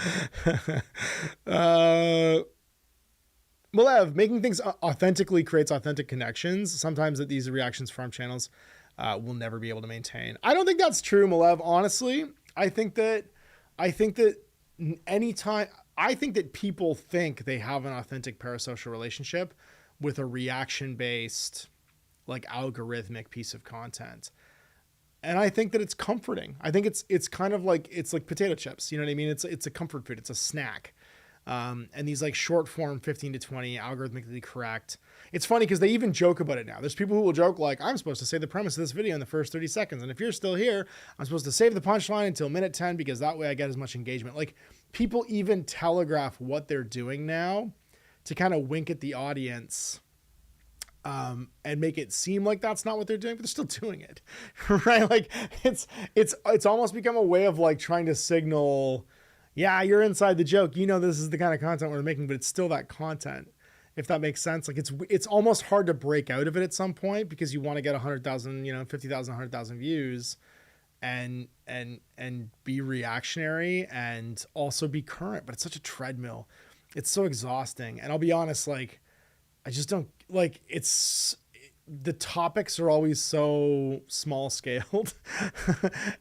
Speaker 1: Malev, making things authentically creates authentic connections. Sometimes that these reactions from channels will never be able to maintain. I don't think that's true, Malev. Honestly, I think that people think they have an authentic parasocial relationship with a reaction-based, like algorithmic piece of content. And I think that it's comforting. I think it's kind of like, it's like potato chips. You know what I mean? It's a comfort food. It's a snack. And these like short form 15 to 20 algorithmically correct. It's funny because they even joke about it now. There's people who will joke like, I'm supposed to say the premise of this video in the first 30 seconds. And if you're still here, I'm supposed to save the punchline until minute 10 because that way I get as much engagement. Like people even telegraph what they're doing now to kind of wink at the audience and make it seem like that's not what they're doing, but they're still doing it, right? Like it's almost become a way of like trying to signal, yeah, you're inside the joke. You know, this is the kind of content we're making, but it's still that content, if that makes sense. Like it's almost hard to break out of it at some point because you want to get 100,000, 50,000, 100,000 views and be reactionary and also be current, but it's such a treadmill. It's so exhausting. And I'll be honest, like, I just don't like the topics are always so small scaled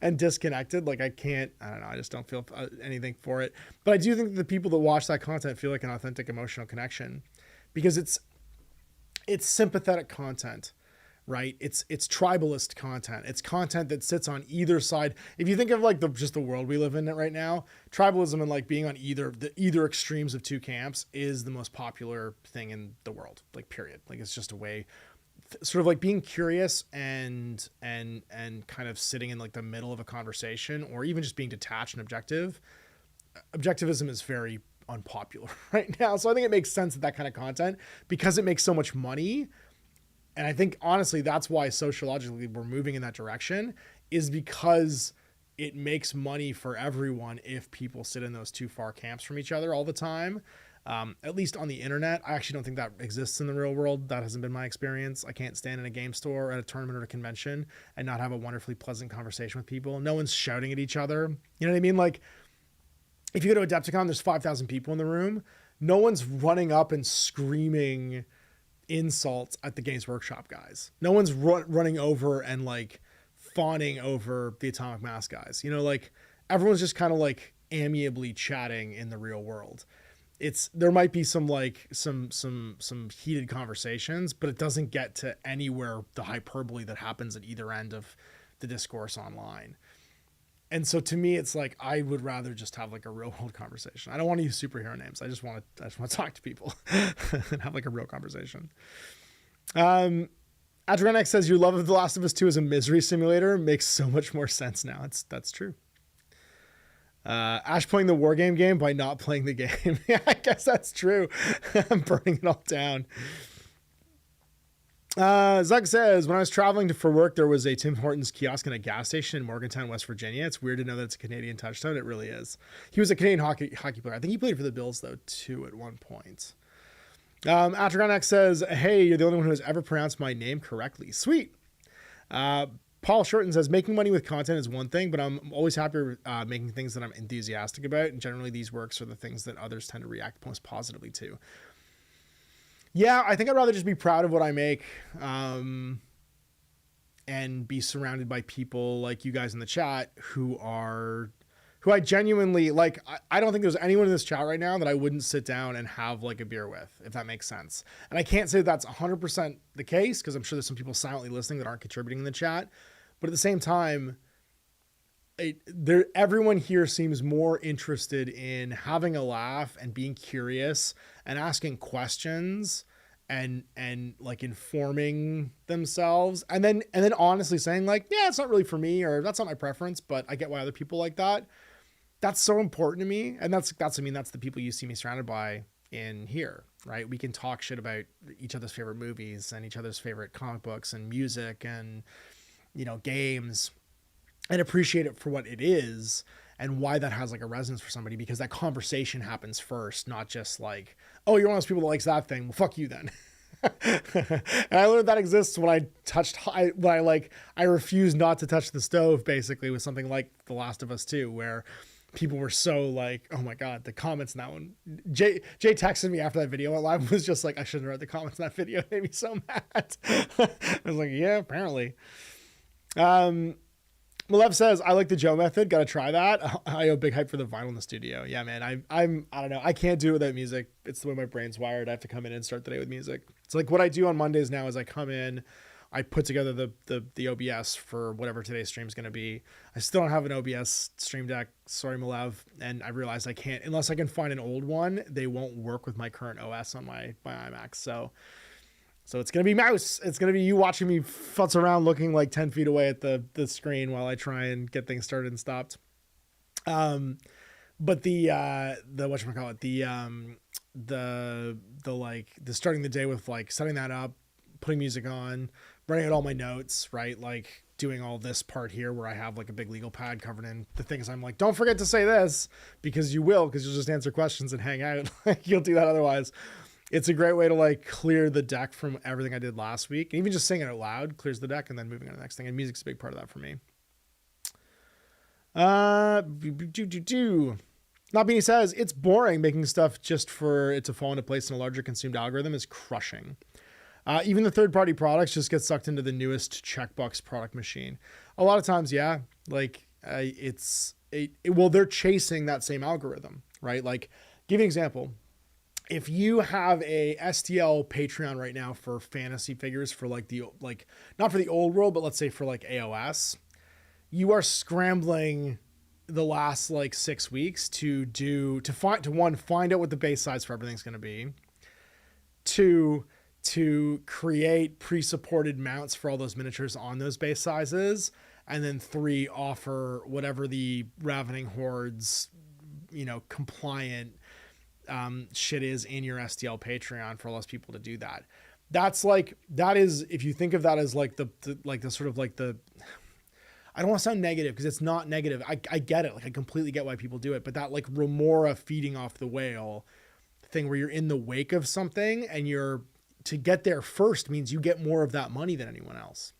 Speaker 1: and disconnected. Like I don't know. I just don't feel anything for it, but I do think the people that watch that content feel like an authentic emotional connection because it's sympathetic content, right? It's tribalist content. It's content that sits on either side. If you think of like just the world we live in right now, tribalism and like being on either extremes of two camps is the most popular thing in the world, like period. Like it's just a way, sort of like being curious and kind of sitting in like the middle of a conversation or even just being detached and objective. Objectivism is very unpopular right now. So I think it makes sense that kind of content, because it makes so much money. And I think honestly, that's why sociologically we're moving in that direction, is because it makes money for everyone if people sit in those too far camps from each other all the time. At least on the internet. I actually don't think that exists in the real world. That hasn't been my experience. I can't stand in a game store or at a tournament or a convention and not have a wonderfully pleasant conversation with people. No one's shouting at each other. You know what I mean? Like if you go to Adepticon, there's 5,000 people in the room. No one's running up and screaming insults at the Games Workshop guys. No one's running over and like fawning over the Atomic Mass guys. You know, like everyone's just kind of like amiably chatting in the real world. There might be some heated conversations, but it doesn't get to anywhere the hyperbole that happens at either end of the discourse online. And so to me, it's like, I would rather just have like a real world conversation. I don't want to use superhero names. I just want to talk to people and have like a real conversation. Adrenex says your love of The Last of Us 2 as a misery simulator makes so much more sense now. That's true. Ash playing the war game by not playing the game. Yeah, I guess that's true. I'm burning it all down. Zug says, when I was traveling for work, there was a Tim Hortons kiosk in a gas station in Morgantown, West Virginia. It's weird to know that it's a Canadian touchstone. It really is. He was a Canadian hockey player. I think he played for the Bills, though, too, at one point. Atragonax says, hey, you're the only one who has ever pronounced my name correctly. Sweet. Paul Shorten says, making money with content is one thing, but I'm always happier making things that I'm enthusiastic about. And generally these works are the things that others tend to react most positively to. Yeah, I think I'd rather just be proud of what I make, and be surrounded by people like you guys in the chat who I genuinely like. I don't think there's anyone in this chat right now that I wouldn't sit down and have like a beer with, if that makes sense. And I can't say that's 100% the case, because I'm sure there's some people silently listening that aren't contributing in the chat. But at the same time, everyone here seems more interested in having a laugh and being curious and asking questions and like informing themselves, and then honestly saying like, yeah, it's not really for me, or that's not my preference, but I get why other people like that. That's so important to me. And that's the people you see me surrounded by in here, right? We can talk shit about each other's favorite movies and each other's favorite comic books and music and, games, and appreciate it for what it is and why that has like a resonance for somebody, because that conversation happens first, not just like, oh, you're one of those people that likes that thing. Well, fuck you then. And I learned that exists when I refused not to touch the stove, basically, with something like The Last of Us 2, where people were so like, oh my God, the comments in that one. Jay texted me after that video went live, was just like, I shouldn't have read the comments in that video. It made me so mad. I was like, yeah, apparently. Malev says, I like the Joe method. Got to try that. I owe big hype for the vinyl in the studio. Yeah, man. I don't know. I can't do it without music. It's the way my brain's wired. I have to come in and start the day with music. It's like what I do on Mondays now is I come in, I put together the OBS for whatever today's stream is going to be. I still don't have an OBS stream deck. Sorry, Malev. And I realized I can't, unless I can find an old one, they won't work with my current OS on my iMac. So it's going to be mouse. It's going to be you watching me futz around looking like 10 feet away at the screen while I try and get things started and stopped. But the whatchamacallit, the starting the day with like setting that up, putting music on, writing out all my notes, right? Like doing all this part here where I have like a big legal pad covered in the things. I'm like, don't forget to say this, because you'll just answer questions and hang out. Like you'll do that otherwise. It's a great way to like clear the deck from everything I did last week. And even just saying it out loud clears the deck, and then moving on to the next thing. And music's a big part of that for me. Not Beanie says, it's boring making stuff just for it to fall into place in a larger consumed algorithm is crushing. Even the third-party products just get sucked into the newest checkbox product machine. A lot of times, yeah, like they're chasing that same algorithm, right? Like, give you an example. If you have a STL Patreon right now for fantasy figures for like not for the old world, but let's say for like AOS, you are scrambling the last like 6 weeks to find out what the base size for everything's going to be, to create pre-supported mounts for all those miniatures on those base sizes, and then 3, offer whatever the Ravening Hordes, compliant shit is in your STL Patreon for all those people to do that. That is, if you think of that as like the sort of like the, I don't want to sound negative because it's not negative. I get it. Like I completely get why people do it, but that like remora feeding off the whale thing where you're in the wake of something and to get there first means you get more of that money than anyone else.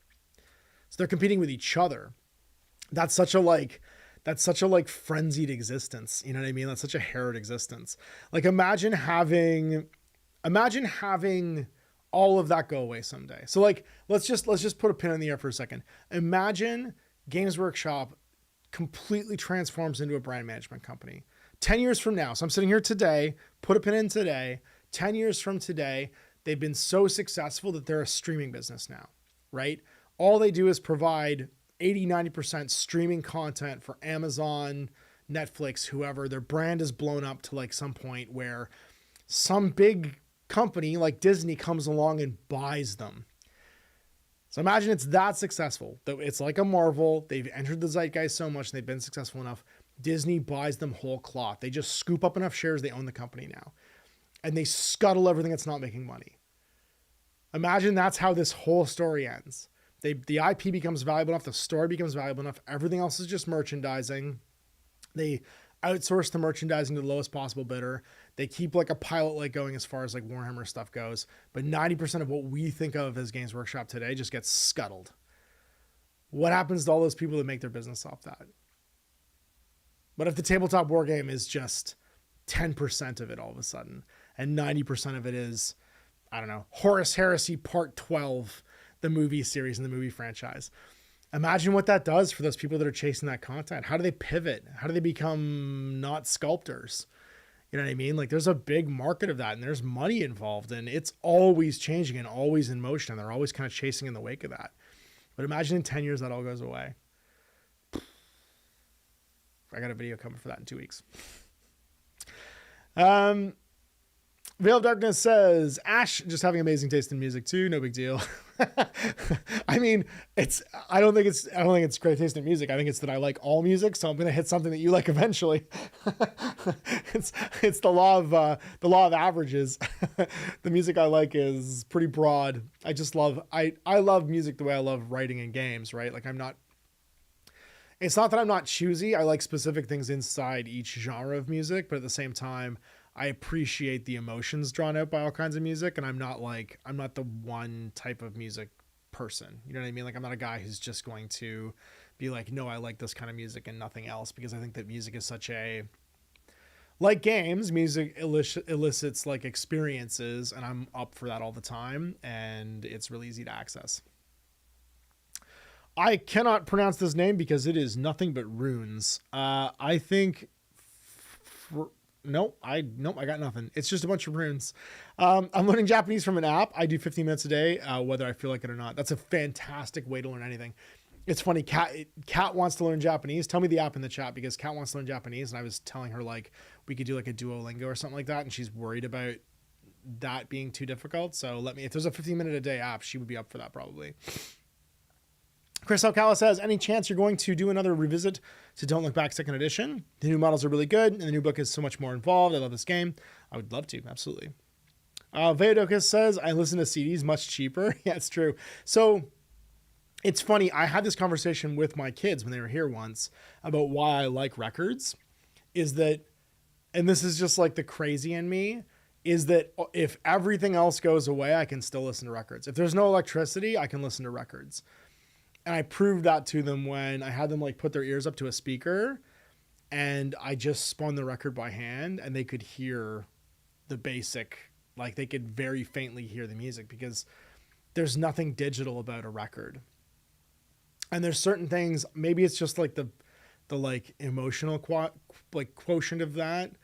Speaker 1: So they're competing with each other. That's such a frenzied existence. You know what I mean? That's such a harrowed existence. Like imagine having all of that go away someday. So like, let's just put a pin in the air for a second. Imagine Games Workshop completely transforms into a brand management company 10 years from now. So I'm sitting here today, put a pin in today, 10 years from today, they've been so successful that they're a streaming business now, right? All they do is provide 80-90% streaming content for Amazon, Netflix, whoever. Their brand is blown up to like some point where some big company like Disney comes along and buys them. So imagine it's that successful. It's like a Marvel. They've entered the zeitgeist so much and they've been successful enough. Disney buys them whole cloth. They just scoop up enough shares. They own the company now. And they scuttle everything that's not making money. Imagine that's how this whole story ends. The IP becomes valuable enough. The story becomes valuable enough. Everything else is just merchandising. They outsource the merchandising to the lowest possible bidder. They keep like a pilot light going as far as like Warhammer stuff goes. But 90% of what we think of as Games Workshop today just gets scuttled. What happens to all those people that make their business off that? But if the tabletop war game is just 10% of it all of a sudden, and 90% of it is I don't know, Horus Heresy Part 12, the movie series and the movie franchise. Imagine what that does for those people that are chasing that content. How do they pivot? How do they become not sculptors? You know what I mean? Like there's a big market of that and there's money involved and it's always changing and always in motion. And they're always kind of chasing in the wake of that. But imagine in 10 years that all goes away. I got a video coming for that in 2 weeks. Veil of Darkness says, Ash just having amazing taste in music too. No big deal. I mean, I don't think it's great taste in music. I think it's that I like all music. So I'm going to hit something that you like eventually. It's the law of averages. The music I like is pretty broad. I love music the way I love writing in games, right? Like it's not that I'm not choosy. I like specific things inside each genre of music, but at the same time, I appreciate the emotions drawn out by all kinds of music. And I'm not the one type of music person. You know what I mean? Like I'm not a guy who's just going to be like, no, I like this kind of music and nothing else, because I think that music is like games, music elicits like experiences, and I'm up for that all the time. And it's really easy to access. I cannot pronounce this name because it is nothing but runes. I think Nope, I got nothing. It's just a bunch of runes. I'm learning Japanese from an app. I do 15 minutes a day, whether I feel like it or not. That's a fantastic way to learn anything. It's funny. Kat wants to learn Japanese. Tell me the app in the chat, because Kat wants to learn Japanese. And I was telling her like we could do like a Duolingo or something like that. And she's worried about that being too difficult. So if there's a 15-minute a day app, she would be up for that probably. Chris Alcala says, any chance you're going to do another revisit to Don't Look Back 2nd edition? The new models are really good, and the new book is so much more involved. I love this game. I would love to, absolutely. Veodokus says, I listen to CDs much cheaper. Yeah, it's true. So it's funny. I had this conversation with my kids when they were here once about why I like records. Is that, and this is just like the crazy in me, is that if everything else goes away, I can still listen to records. If there's no electricity, I can listen to records. And I proved that to them when I had them like put their ears up to a speaker and I just spun the record by hand, and they could hear the basic, like they could very faintly hear the music, because there's nothing digital about a record. And there's certain things, maybe it's just like the like emotional quotient of that,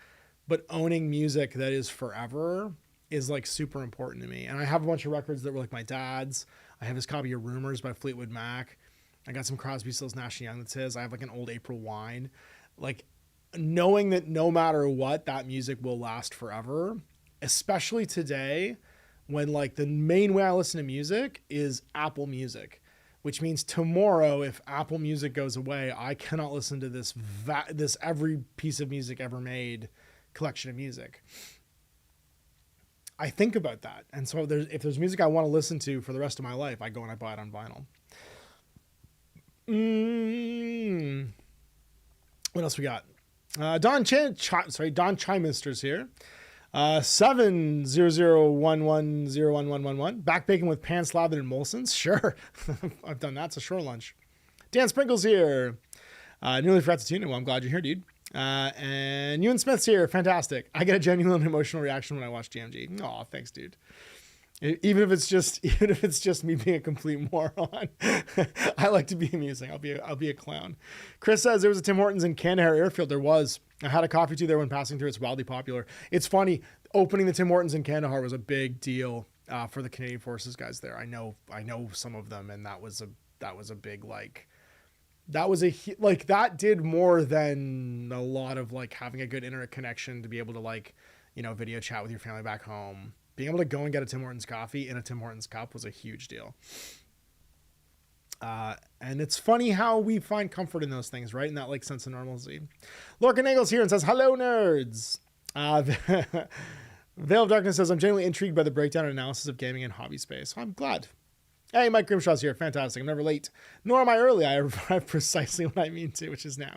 Speaker 1: but owning music that is forever is like super important to me. And I have a bunch of records that were like my dad's. I have his copy of Rumors by Fleetwood Mac. I got some Crosby, Stills, Nash & Young that's his. I have like an old April Wine. Like knowing that no matter what, that music will last forever, especially today when like the main way I listen to music is Apple Music, which means tomorrow, if Apple Music goes away, I cannot listen to this every piece of music ever made collection of music. I think about that. And so if there's music I want to listen to for the rest of my life, I go and I buy it on vinyl. What else we got? Don Chimister's here. 70011011111. Back bacon with pan slathered in Molson's. Sure. I've done that. It's a shore lunch. Dan Sprinkles here. Nearly forgot to tune in. Well, I'm glad you're here, dude. And Ewan Smith's here. Fantastic. I get a genuine emotional reaction when I watch GMG. Oh, thanks, dude. Even if it's just me being a complete moron, I like to be amusing. I'll be a clown. Chris says there was a Tim Hortons in Kandahar Airfield. There was. I had a coffee too there when passing through. It's wildly popular. It's funny. Opening the Tim Hortons in Kandahar was a big deal for the Canadian Forces guys there. I know some of them, and that was a big like. That did more than a lot of like having a good internet connection to be able to like, video chat with your family back home. Being able to go and get a Tim Hortons coffee in a Tim Hortons cup was a huge deal. And it's funny how we find comfort in those things, right? In that like sense of normalcy. Lorcan Eagles here and says, hello nerds. Veil of Darkness says, I'm genuinely intrigued by the breakdown and analysis of gaming and hobby space. I'm glad. Hey, Mike Grimshaw's here. Fantastic. I'm never late, nor am I early. I arrive precisely when I mean to, which is now.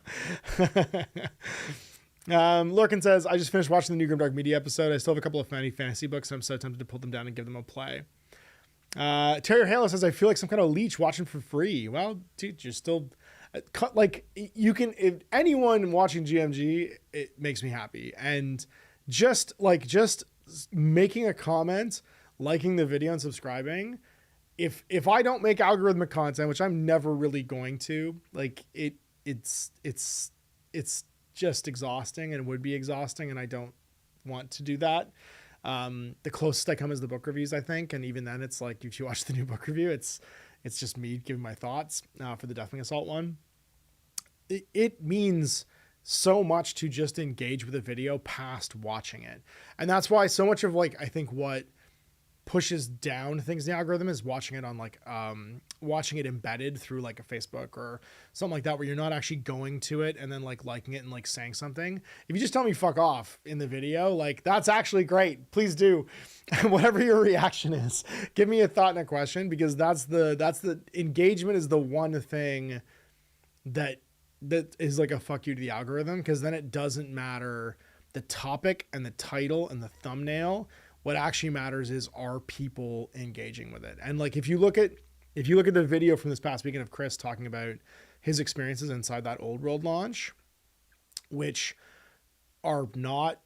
Speaker 1: Lorcan says, I just finished watching the new Grimdark Media episode. I still have a couple of fantasy books, and I'm so tempted to pull them down and give them a play. Terrier Halo says, I feel like some kind of leech watching for free. Well, dude, you're still... you can... If anyone watching GMG, it makes me happy. And just making a comment liking the video and subscribing, if I don't make algorithmic content, which I'm never really going to, like it's just exhausting and would be exhausting, and I don't want to do that. The closest I come is the book reviews, I think, and even then, it's like if you watch the new book review, it's just me giving my thoughts for the Deathwing Assault one. It means so much to just engage with a video past watching it, and that's why so much of like I think what pushes down things in the algorithm is watching it on like watching it embedded through like a Facebook or something like that, where you're not actually going to it and then like liking it and like saying something. If you just tell me fuck off in the video, like that's actually great, please do. Whatever your reaction is, give me a thought and a question, because that's the engagement is the one thing that is like a fuck you to the algorithm, because then it doesn't matter the topic and the title and the thumbnail. What actually matters is, are people engaging with it? And like, if you look at the video from this past weekend of Chris talking about his experiences inside that Old World launch, which are not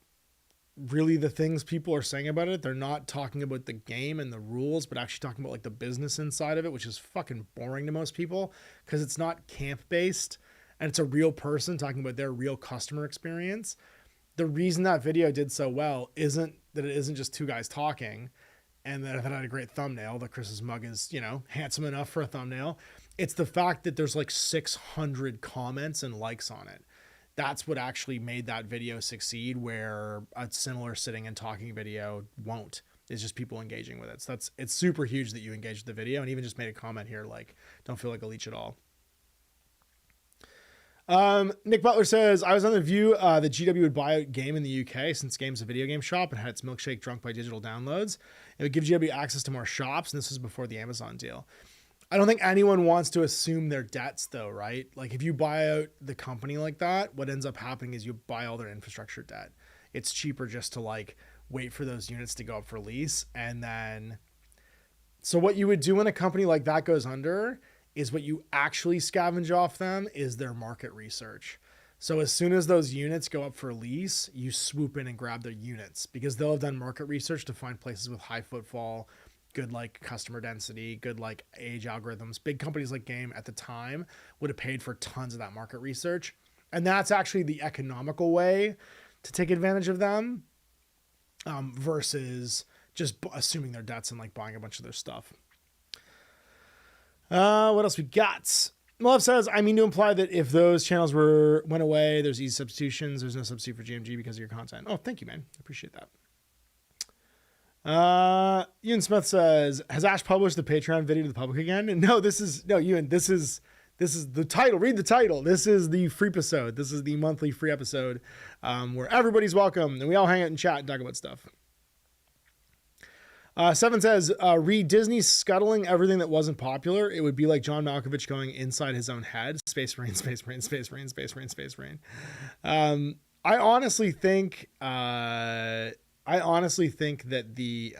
Speaker 1: really the things people are saying about it. They're not talking about the game and the rules, but actually talking about like the business inside of it, which is fucking boring to most people because it's not camp based and it's a real person talking about their real customer experience. The reason that video did so well isn't that it isn't just two guys talking and that it had a great thumbnail, that Chris's mug is, you know, handsome enough for a thumbnail. It's the fact that there's like 600 comments and likes on it. That's what actually made that video succeed, where a similar sitting and talking video won't. It's just people engaging with it. So it's super huge that you engage with the video, and even just made a comment here like, don't feel like a leech at all. Nick Butler says, I was on the view that GW would buy out Game in the UK, since Game's a video game shop and had its milkshake drunk by digital downloads. It would give GW access to more shops, and this was before the Amazon deal. I don't think anyone wants to assume their debts though, right? Like if you buy out the company like that, what ends up happening is you buy all their infrastructure debt. It's cheaper just to like wait for those units to go up for lease. And then, so what you would do when a company like that goes under is what you actually scavenge off them is their market research. So as soon as those units go up for lease, you swoop in and grab their units, because they'll have done market research to find places with high footfall, good like customer density, good like age algorithms. Big companies like Game at the time would have paid for tons of that market research. And that's actually the economical way to take advantage of them versus just assuming their debts and like buying a bunch of their stuff. What else we got? Love says, I mean to imply that if those channels went away, there's easy substitutions. There's no substitute for GMG because of your content. Oh, thank you, man. I appreciate that. Ewan Smith says, has Ash published the Patreon video to the public again? No, Ewan, this is the title. Read the title. This is the FREE-PISODE. This is the monthly free episode where everybody's welcome and we all hang out and chat and talk about stuff. Seven says, read Disney scuttling everything that wasn't popular. It would be like John Malkovich going inside his own head. Space Marine, Space Marine, Space Marine, Space Marine, Space Marine. I honestly think that the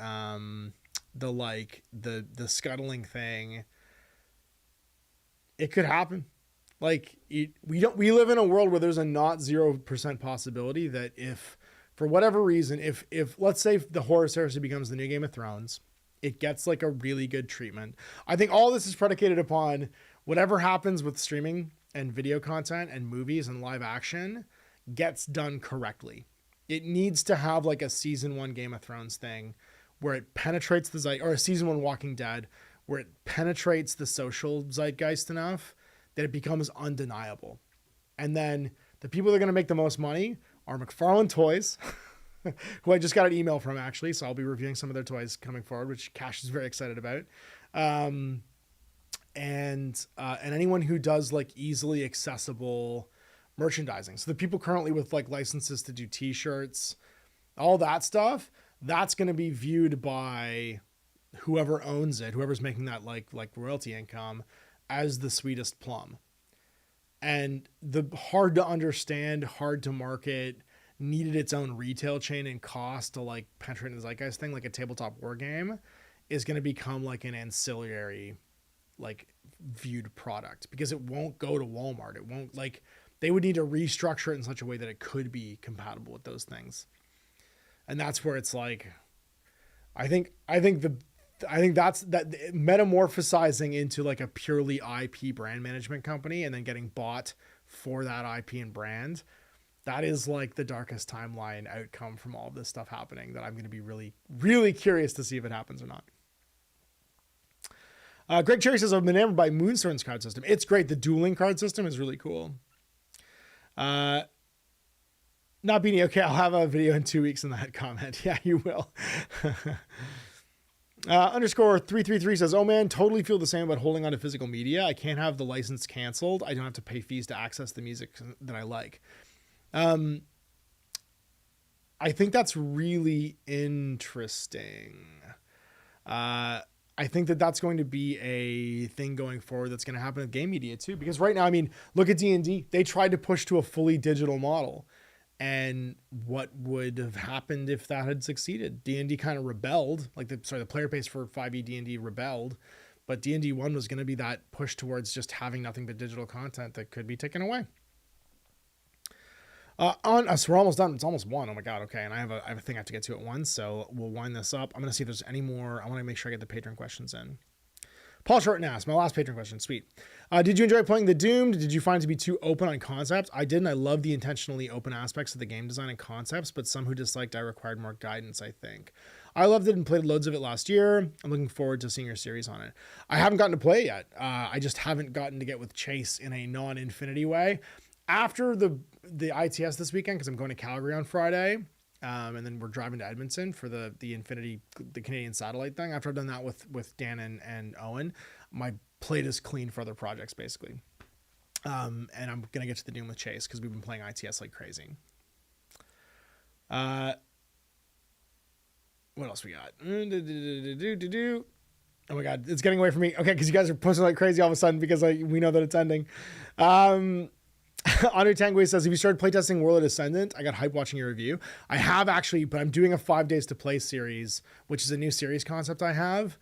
Speaker 1: scuttling thing, it could happen. Like we live in a world where there's a not 0% possibility that if, for whatever reason, if let's say the Horus Heresy becomes the new Game of Thrones, it gets like a really good treatment. I think all this is predicated upon whatever happens with streaming and video content and movies and live action gets done correctly. It needs to have like a season 1 Game of Thrones thing where it penetrates the or a season 1 Walking Dead where it penetrates the social zeitgeist enough that it becomes undeniable. And then the people that are going to make the most money are McFarlane Toys, who I just got an email from actually, so I'll be reviewing some of their toys coming forward, which Cash is very excited about. And anyone who does like easily accessible merchandising. So the people currently with like licenses to do t-shirts, all that stuff, that's going to be viewed by whoever owns it, whoever's making that like royalty income, as the sweetest plum. And the hard to understand, hard to market, needed its own retail chain and cost to like penetrate the zeitgeist thing, like a tabletop war game, is going to become like an ancillary, like viewed product, because it won't go to Walmart. It won't, like, they would need to restructure it in such a way that it could be compatible with those things. And that's where it's like, I think that's that metamorphosizing into like a purely IP brand management company and then getting bought for that IP and brand. That is like the darkest timeline outcome from all of this stuff happening that I'm going to be really, really curious to see if it happens or not. Greg Cherry says, I've been enamored by Moonstone's card system. It's great. The dueling card system is really cool. Not Beanie. Okay, I'll have a video in 2 weeks in that comment. Yeah, you will. Underscore 333 says, oh man, totally feel the same about holding on to physical media. I can't have the license canceled. I don't have to pay fees to access the music that I like. I think that's really interesting. I think that that's going to be a thing going forward that's going to happen with game media too. Because right now, I mean, look at D&D. They tried to push to a fully digital model. And what would have happened if that had succeeded? D&D kind of rebelled. Like the player base for 5e D&D rebelled. But D&D 1 was going to be that push towards just having nothing but digital content that could be taken away. On us, we're almost done. It's almost 1. Oh my God. Okay. And I have a thing I have to get to at 1. So we'll wind this up. I'm going to see if there's any more. I want to make sure I get the patron questions in. Paul Shorten asked, my last patron question. Sweet. Did you enjoy playing The Doomed? Did you find it to be too open on concepts? I did, and I love the intentionally open aspects of the game design and concepts, but some who disliked I required more guidance, I think. I loved it and played loads of it last year. I'm looking forward to seeing your series on it. I haven't gotten to play it yet. I just haven't gotten to get with Chase in a non-infinity way. After the ITS this weekend, because I'm going to Calgary on Friday, and then we're driving to Edmonton for the Infinity, the Canadian satellite thing. After I've done that with Dan and Owen, my plate is clean for other projects, basically. And I'm going to get to the Doom with Chase because we've been playing ITS like crazy. What else we got? Oh my God, it's getting away from me. Okay, because you guys are posting like crazy all of a sudden because we know that it's ending. Andre Tanguay says, have you started playtesting World of Descendant? I got hype watching your review. I have actually, but I'm doing a 5 days to play series, which is a new series concept I have,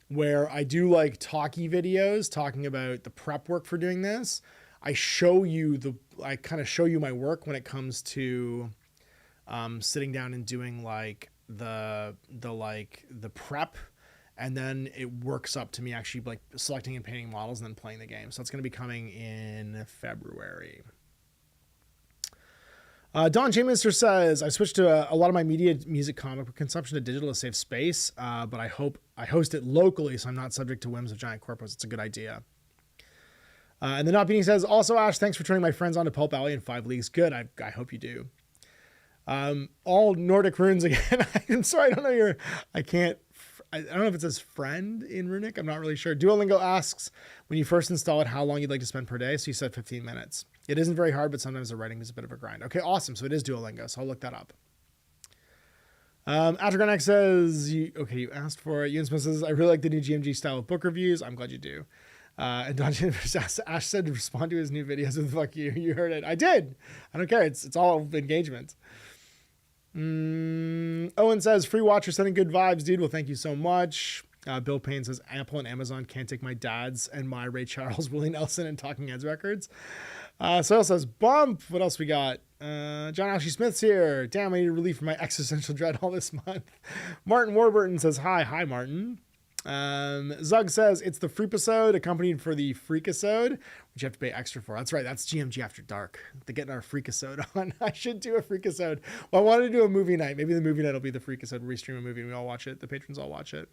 Speaker 1: where I do like talkie videos talking about the prep work for doing this. I kind of show you my work when it comes to sitting down and doing like the prep. And then it works up to me actually like selecting and painting models and then playing the game. So it's going to be coming in February. Don J. Minster says, I switched to a lot of my media, music, comic book consumption to digital to save space, but I hope I host it locally so I'm not subject to whims of giant corporates. It's a good idea. And then Not Beanie says, also, Ash, thanks for turning my friends on to Pulp Alley in 5 leagues. Good. I hope you do. All Nordic runes again. I'm sorry, I don't know I don't know if it says friend in Runic. I'm not really sure. Duolingo asks, when you first install it, how long you'd like to spend per day. So you said 15 minutes. It isn't very hard, but sometimes the writing is a bit of a grind. Okay, awesome. So it is Duolingo. So I'll look that up. Atragonek says, you asked for it. Ewan Smith says, I really like the new GMG style of book reviews. I'm glad you do. And Don Ash said to respond to his new videos with fuck you. You heard it. I did. I don't care. It's all engagement. Owen says, free watcher sending good vibes, dude. Well, thank you so much. Bill Payne says, Apple and Amazon can't take my dad's and my Ray Charles, Willie Nelson, and Talking Heads records. Soil says, bump. What else we got? John Ashley Smith's here. Damn, I need relief from my existential dread all this month. Martin Warburton says, hi, Martin. Zug says, it's the FREE-PISODE accompanied for the FREE-PISODE, which you have to pay extra for. That's right. That's GMG After Dark. They're getting our FREE-PISODE on. I should do a FREE-PISODE. Well, I wanted to do a movie night. Maybe the movie night will be the FREE-PISODE. We stream a movie and we all watch it. The patrons all watch it.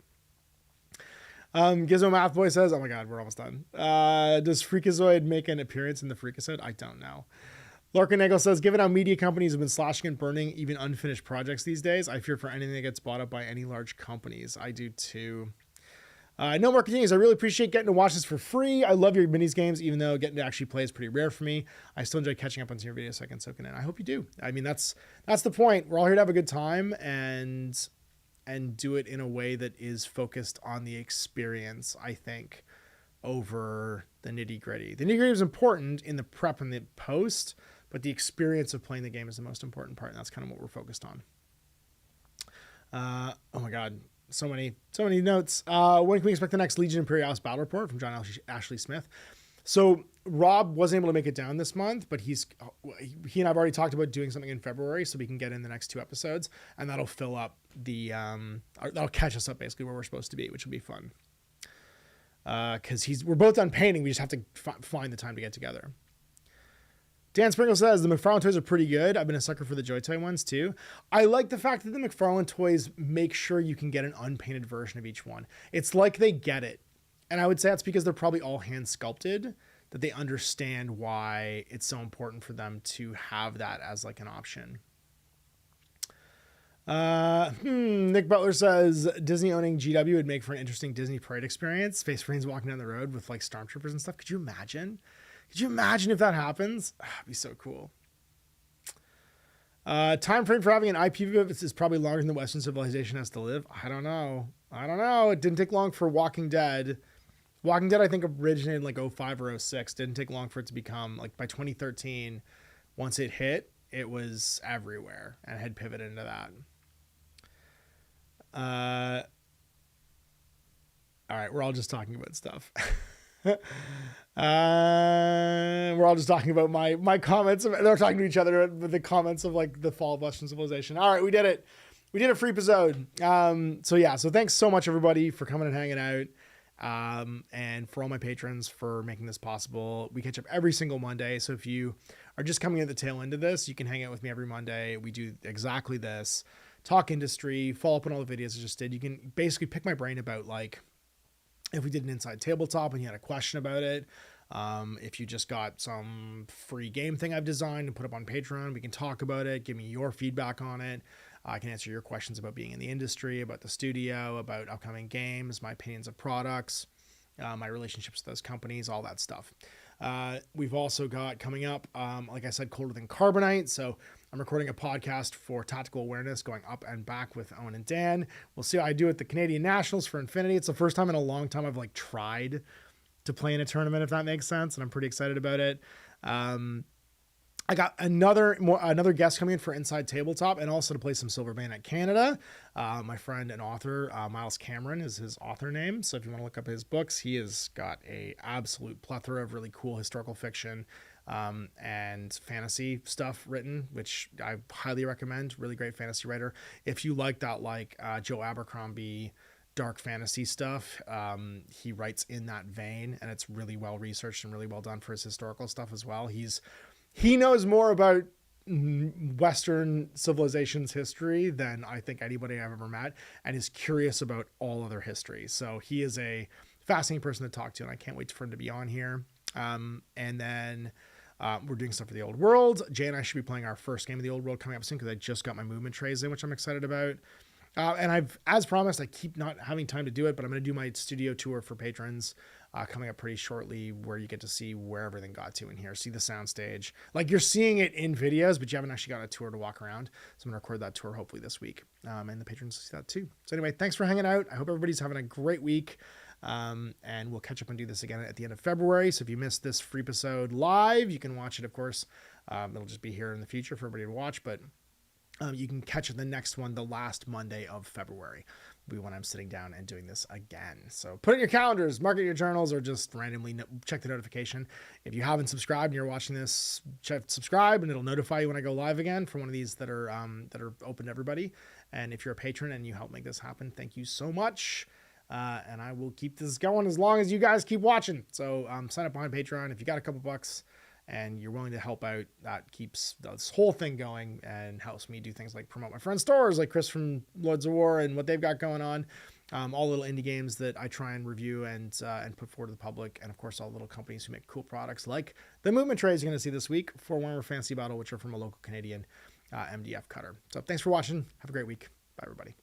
Speaker 1: Gizmo Math Boy says, oh my God, we're almost done. Does Freakazoid make an appearance in the FREE-PISODE? I don't know. Larkin says, given how media companies have been slashing and burning even unfinished projects these days, I fear for anything that gets bought up by any large companies. I do too. No more continues. I really appreciate getting to watch this for free. I love your minis games, even though getting to actually play is pretty rare for me. I still enjoy catching up on some of your videos so I can soak it in. I hope you do. I mean, that's the point. We're all here to have a good time and do it in a way that is focused on the experience, I think, over the nitty gritty. The nitty gritty is important in the prep and the post, but the experience of playing the game is the most important part. And that's kind of what we're focused on. Oh my God. So many notes. When can we expect the next Legion Imperialis battle report from John Ashley Smith? So Rob wasn't able to make it down this month, but he and I've already talked about doing something in February so we can get in the next 2 episodes, and that'll fill up the, that'll catch us up basically where we're supposed to be, which will be fun. Cause we're both done painting. We just have to find the time to get together. Dan Sprinkle says the McFarlane toys are pretty good. I've been a sucker for the Joy Toy ones too. I like the fact that the McFarlane toys make sure you can get an unpainted version of each one. It's like they get it. And I would say that's because they're probably all hand sculpted, that they understand why it's so important for them to have that as like an option. Nick Butler says Disney owning GW would make for an interesting Disney parade experience. Space Marines walking down the road with like stormtroopers and stuff. Could you imagine? Could you imagine if that happens? It'd be so cool. Time frame for having an IP is probably longer than the Western civilization has to live. I don't know. It didn't take long for Walking Dead. Walking Dead, I think, originated in like 05 or 06. Didn't take long for it to become, like, by 2013, once it hit, it was everywhere and had pivoted into that. All right, we're all just talking about stuff. We're all just talking about my comments. They're talking to each other with the comments of like the fall of Western civilization. All right, we did it. We did a FREE-PISODE. So thanks so much everybody for coming and hanging out. And for all my patrons for making this possible. We catch up every single Monday. So if you are just coming at the tail end of this, you can hang out with me every Monday. We do exactly this, talk industry, follow up on all the videos I just did. You can basically pick my brain about like, if we did an inside tabletop and you had a question about it, if you just got some free game thing I've designed and put up on Patreon, we can talk about it. Give me your feedback on it. I can answer your questions about being in the industry, about the studio, about upcoming games, my opinions of products, my relationships with those companies, all that stuff. We've also got coming up, like I said, Colder Than Carbonite. So I'm recording a podcast for Tactical Awareness going up and back with Owen and Dan. We'll see how I do at the Canadian Nationals for Infinity. It's the first time in a long time I've like tried to play in a tournament, if that makes sense. And I'm pretty excited about it. I got another guest coming in for Inside Tabletop and also to play some Silver Bayonet Canada. My friend and author, Miles Cameron is his author name. So if you want to look up his books, he has got a absolute plethora of really cool historical fiction and fantasy stuff written, which I highly recommend. Really great fantasy writer. If you like that, like Joe Abercrombie dark fantasy stuff, he writes in that vein, and it's really well researched and really well done for his historical stuff as well. He knows more about Western civilization's history than I think anybody I've ever met, and is curious about all other history. So he is a fascinating person to talk to, and I can't wait for him to be on here. And then we're doing stuff for the Old World. Jay and I should be playing our first game of the Old World coming up soon because I just got my movement trays in, which I'm excited about. And I've, as promised, I keep not having time to do it, but I'm going to do my studio tour for patrons coming up pretty shortly, where you get to see where everything got to in here, see the soundstage. Like, you're seeing it in videos, but you haven't actually got a tour to walk around. So I'm going to record that tour hopefully this week. And the patrons will see that too. So anyway, thanks for hanging out. I hope everybody's having a great week. And we'll catch up and do this again at the end of February. So if you missed this FREE-PISODE live, you can watch it, of course. It'll just be here in the future for everybody to watch, but you can catch the next one the last Monday of February will be when I'm sitting down and doing this again. So put it in your calendars, mark it in your journals, or just randomly check the notification. If you haven't subscribed and you're watching this, subscribe and it'll notify you when I go live again for one of these that are open to everybody. And if you're a patron and you help make this happen, thank you so much. And I will keep this going as long as you guys keep watching. So sign up on Patreon. If you got a couple bucks and you're willing to help out, that keeps this whole thing going and helps me do things like promote my friends' stores, like Chris from Lords of War and what they've got going on. All little indie games that I try and review and put forward to the public. And of course, all little companies who make cool products like the movement trays you're going to see this week for Warhammer Fantasy Battle, which are from a local Canadian MDF cutter. So thanks for watching. Have a great week. Bye, everybody.